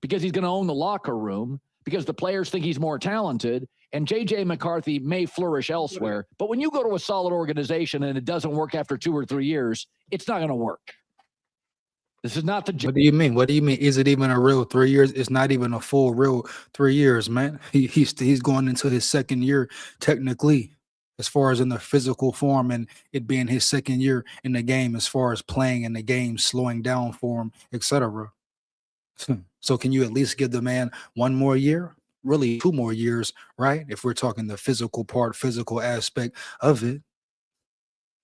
because he's going to own the locker room, because the players think he's more talented, and J.J. McCarthy may flourish elsewhere. But when you go to a solid organization and it doesn't work after 2 or 3 years, it's not going to work. This is not the job. What do you mean? What do you mean? Is it even a real 3 years? It's not even a full real 3 years, man. He's going into his second year technically, as far as in the physical form, and it being his second year in the game, as far as playing in the game, slowing down for him, etc. So can you at least give the man 1 more year? Really 2 more years, right? If we're talking the physical part, physical aspect of it.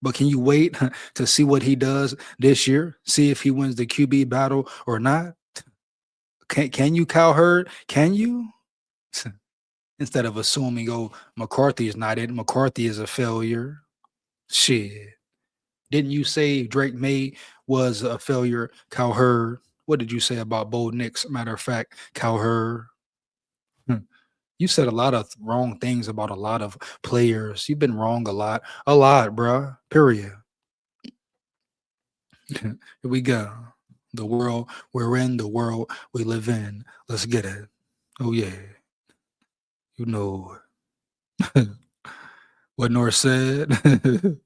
But can you wait to see what he does this year? See if he wins the QB battle or not? Can you, Cowherd? Can you? Instead of assuming, oh, McCarthy is not it. McCarthy is a failure. Shit. Didn't you say Drake May was a failure, Cowherd? What did you say about Bo Nix? Matter of fact, Cowherd. You said a lot of wrong things about a lot of players. You've been wrong a lot, bruh. Period. Here we go. The world we're in, the world we live in. Let's get it. Oh, yeah. You know what North said?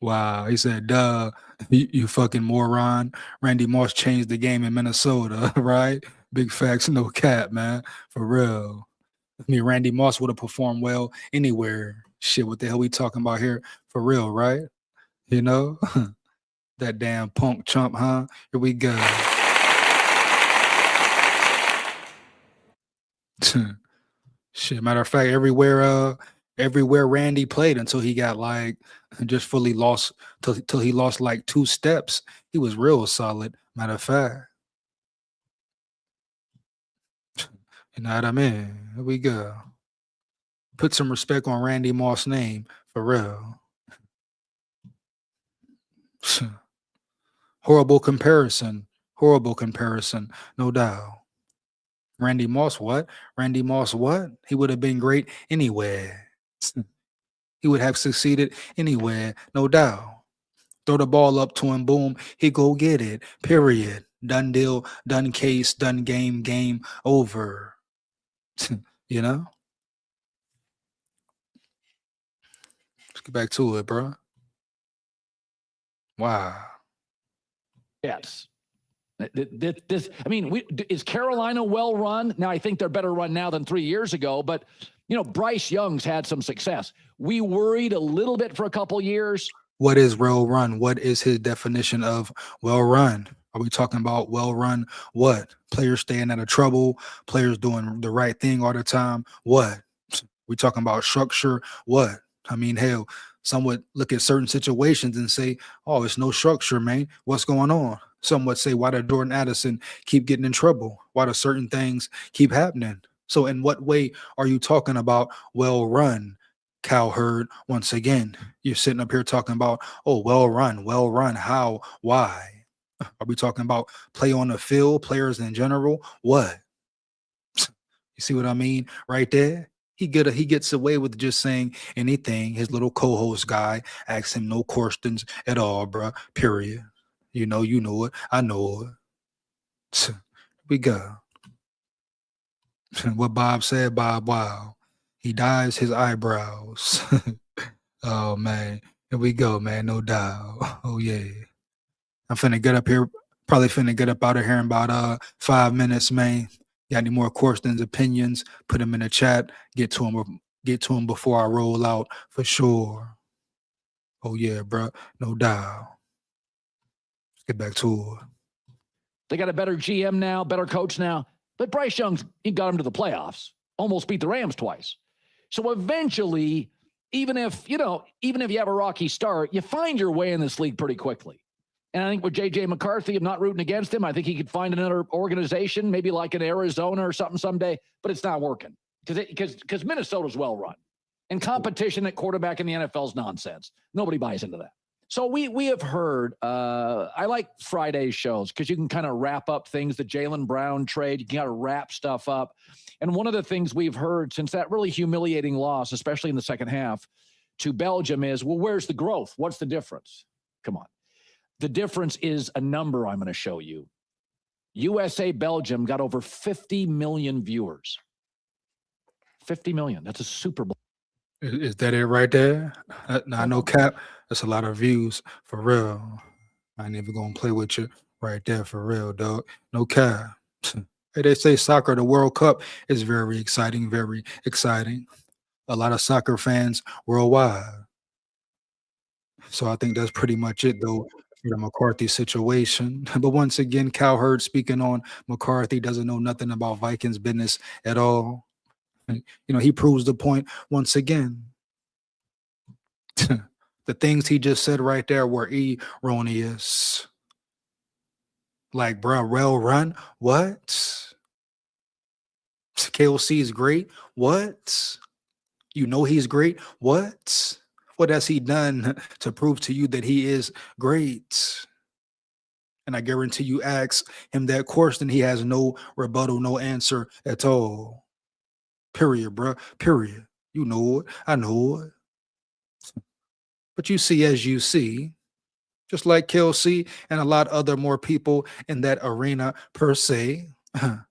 Wow. He said, duh, you fucking moron. Randy Moss changed the game in Minnesota, right? Big facts, no cap, man. For real. I mean, Randy Moss would have performed well anywhere. Shit, what the hell we talking about here? For real, right? You know? That damn punk chump, huh? Here we go. Shit, matter of fact, everywhere Randy played until he got like just fully lost till he lost like 2 steps. He was real solid. Matter of fact. You know what I mean? Here we go. Put some respect on Randy Moss' name, for real. Horrible comparison, no doubt. Randy Moss, what? Randy Moss, what? He would have been great anywhere. He would have succeeded anywhere, no doubt. Throw the ball up to him, boom, he go get it. Period. Done deal, done case, done game, game over. You know? Let's get back to it, bro. Wow. Yes. This, I mean, is Carolina well run? Now, I think they're better run now than 3 years ago, but, you know, Bryce Young's had some success. We worried a little bit for a couple years. What is well run? What is his definition of well run? Are we talking about well run? What? Players staying out of trouble, players doing the right thing all the time. What? We talking about structure. What? I mean, hell, some would look at certain situations and say, oh, it's no structure, man. What's going on? Some would say, why did Jordan Addison keep getting in trouble? Why do certain things keep happening? So in what way are you talking about well run, Cowherd? Once again, you're sitting up here talking about, oh, well run, how, why? Are we talking about play on the field, players in general? What? You see what I mean right there? He gets away with just saying anything. His little co-host guy asks him no questions at all, bro. Period. You know it. I know it. We go. What Bob said, Bob, wow. He dyes his eyebrows. Oh, man. Here we go, man. No doubt. Oh, yeah. I'm finna get up here. Probably finna get up out of here in about 5 minutes, man. Got any more questions, opinions? Put them in the chat. Get to them before I roll out for sure. Oh, yeah, bro. No doubt. Let's get back to it. They got a better GM now, better coach now. But Bryce Young's, he got him to the playoffs, almost beat the Rams twice. So eventually, even if you have a rocky start, you find your way in this league pretty quickly. And I think with J.J. McCarthy, I'm not rooting against him. I think he could find another organization, maybe like in Arizona or something someday, but it's not working because Minnesota's well run. And competition at quarterback in the NFL is nonsense. Nobody buys into that. So we have heard, I like Friday shows because you can kind of wrap up things, the Jaylen Brown trade, you can kind of wrap stuff up. And one of the things we've heard since that really humiliating loss, especially in the second half, to Belgium is, well, where's the growth? What's the difference? Come on. The difference is a number I'm going to show you. USA Belgium got over 50 million viewers. 50 million. That's a Super Bowl. Is that it right there? I know, Cap. That's a lot of views for real. I ain't even gonna play with you right there for real, dog. No cap. Hey, they say soccer, the World Cup is very exciting, very exciting. A lot of soccer fans worldwide. So I think that's pretty much it, though, for the McCarthy situation. But once again, Cowherd speaking on McCarthy doesn't know nothing about Vikings business at all. You know, he proves the point once again. The things he just said right there were erroneous. Like, bro, well run? What? KOC is great? What? You know he's great? What? What has he done to prove to you that he is great? And I guarantee you ask him that question, he has no rebuttal, no answer at all. Period, bro. Period. You know it. I know it. But you see as you see, just like KOC and a lot other more people in that arena per se.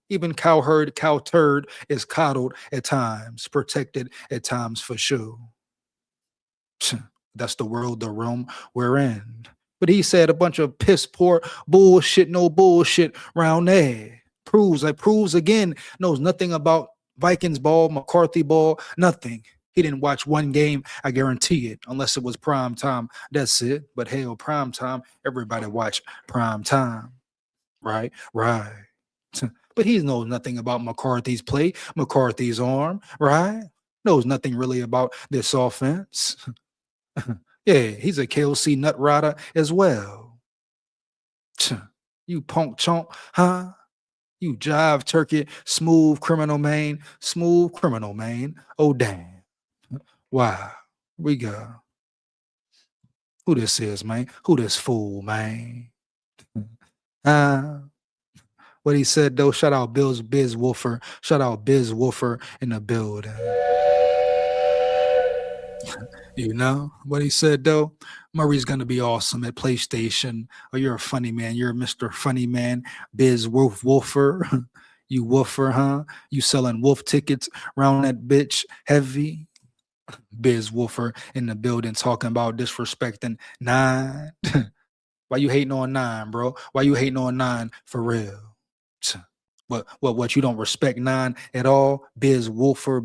Even Cowherd, Cowturd is coddled at times, protected at times for sure. That's the world, the realm we're in. But he said a bunch of piss poor bullshit, no bullshit round there. Proves again, knows nothing about Vikings ball, McCarthy ball, nothing. He didn't watch one game, I guarantee it, unless it was prime time. That's it. But hell, prime time, everybody watch prime time. Right? Right. But he knows nothing about McCarthy's play, McCarthy's arm, right? Knows nothing really about this offense. Yeah, he's a KOC nut rider as well. You punk chunk, huh? You jive turkey, smooth criminal, man. Oh, damn. Wow. We go. Who this is, man? Who this fool, man? What he said, though, shout out Biz Wolfer. Shout out Biz Wolfer in the building. You know what he said though? Murray's gonna be awesome at PlayStation. Oh, you're a funny man. You're Mr. Funny Man, Biz Wolfer. You woofer, huh? You selling wolf tickets around that bitch heavy? Biz Wolfer in the building talking about disrespecting nine. Why you hating on nine, bro? Why you hating on nine for real? What you don't respect nine at all? Biz Wolfer.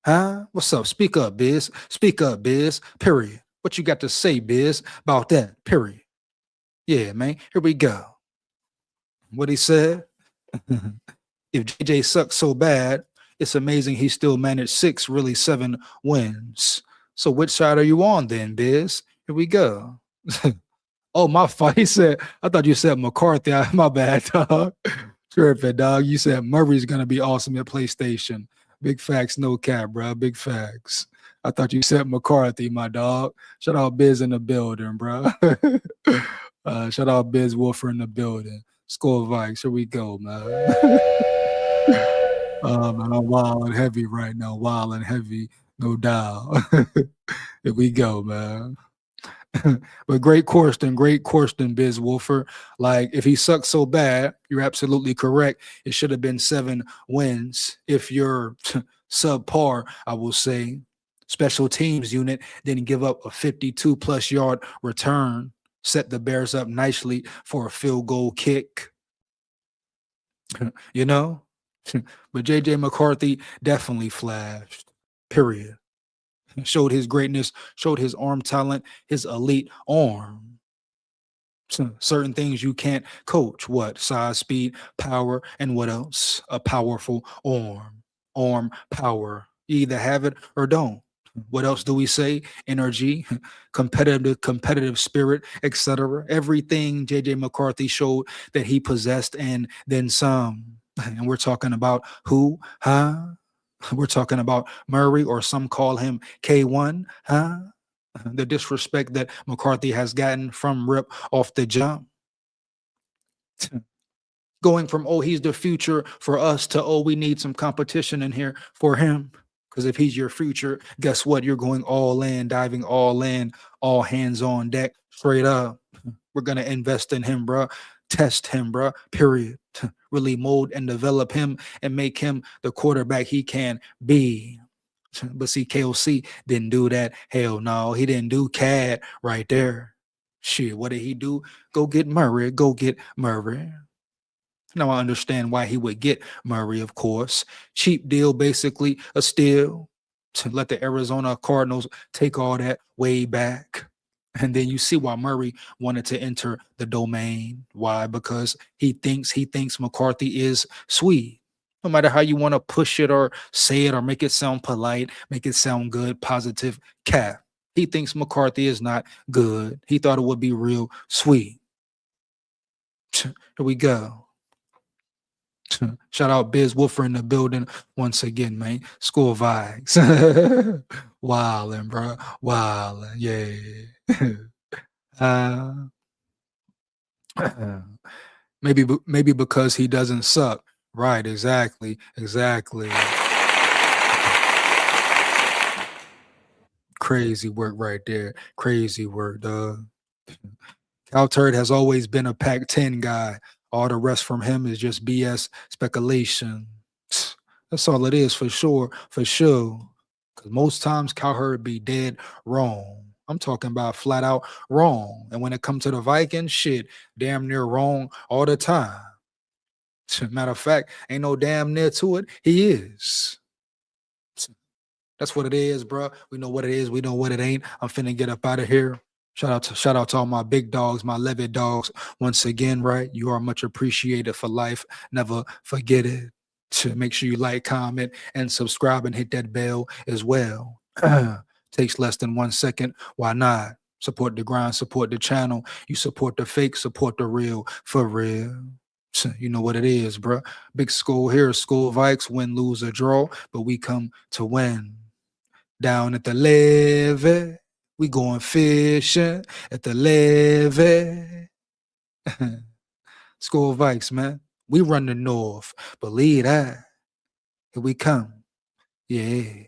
Huh? What's up? Speak up, Biz. Speak up, Biz. Period. What you got to say, Biz, about that? Period. Yeah, man. Here we go. What he said? If JJ sucks so bad, it's amazing he still managed 6, really 7 wins. So which side are you on then, Biz? Here we go. Oh, my fault. He said, I thought you said McCarthy. My bad, dog. Tripping, dog. You said Murray's going to be awesome at PlayStation. Big facts, no cap, bro. Big facts. I thought you said McCarthy, my dog. Shout out Biz in the building, bro. Shout out Biz Wolfer in the building. SKOL VIKES. Here we go, man. Man, I'm wild and heavy right now. Wild and heavy, no doubt. Here we go, man. But great question, Biz Wolfer. Like, if he sucks so bad, you're absolutely correct. It should have been 7 wins. If you're subpar, I will say, special teams unit didn't give up a 52+ yard return, set the Bears up nicely for a field goal kick. You know? But JJ McCarthy definitely flashed. Period. Showed his greatness, showed his arm talent, his elite arm. Certain things you can't coach. What? Size, speed, power, and what else? A powerful arm. Arm power. You either have it or don't. What else do we say? Energy, competitive spirit, etc. Everything JJ McCarthy showed that he possessed and then some. And we're talking about who? Huh? We're talking about Murray, or some call him K1, huh? The disrespect that McCarthy has gotten from rip off the jump. Going from, oh, he's the future for us, to, oh, we need some competition in here for him. Because if he's your future, guess what? You're going all in, diving all in, all hands on deck, straight up. We're going to invest in him, bro. Test him, bro. Period. Really mold and develop him and make him the quarterback he can be. But see, KOC didn't do that. Hell no, he didn't do CAD right there. Shit, what did he do? Go get Murray. Go get Murray. Now I understand why he would get Murray, of course. Cheap deal, basically a steal to let the Arizona Cardinals take all that way back. And then you see why Murray wanted to enter the domain. Why? Because he thinks McCarthy is sweet. No matter how you want to push it or say it or make it sound polite, make it sound good, positive, cap. He thinks McCarthy is not good. He thought it would be real sweet. Here we go. Shout out Biz Wolfer in the building once again, man. SKOL VIKES. Wildin', bro. Wildin', yeah. Maybe because he doesn't suck. Right, exactly. Crazy work right there. Crazy work, dog. Cowturd has always been a Pac-10 guy. All the rest from him is just BS speculation. That's all it is, for sure. Because most times Cowherd be dead wrong. I'm talking about flat out wrong. And when it comes to the Vikings, shit, damn near wrong all the time. Matter of fact, ain't no damn near to it. He is. That's what it is, bro. We know what it is. We know what it ain't. I'm finna get up out of here. Shout out to all my big dogs, my Levitt dogs. Once again, right? You are much appreciated for life. Never forget it. To make sure you like, comment, and subscribe, and hit that bell as well. Takes less than 1 second. Why not? Support the grind, support the channel. You support the fake, support the real, for real. You know what it is, bro. Big SKOL here, SKOL VIKES, win, lose, or draw, but we come to win. Down at the levee, we going fishing at the levee. SKOL VIKES, man. We run the north. Believe that. Here we come. Yeah.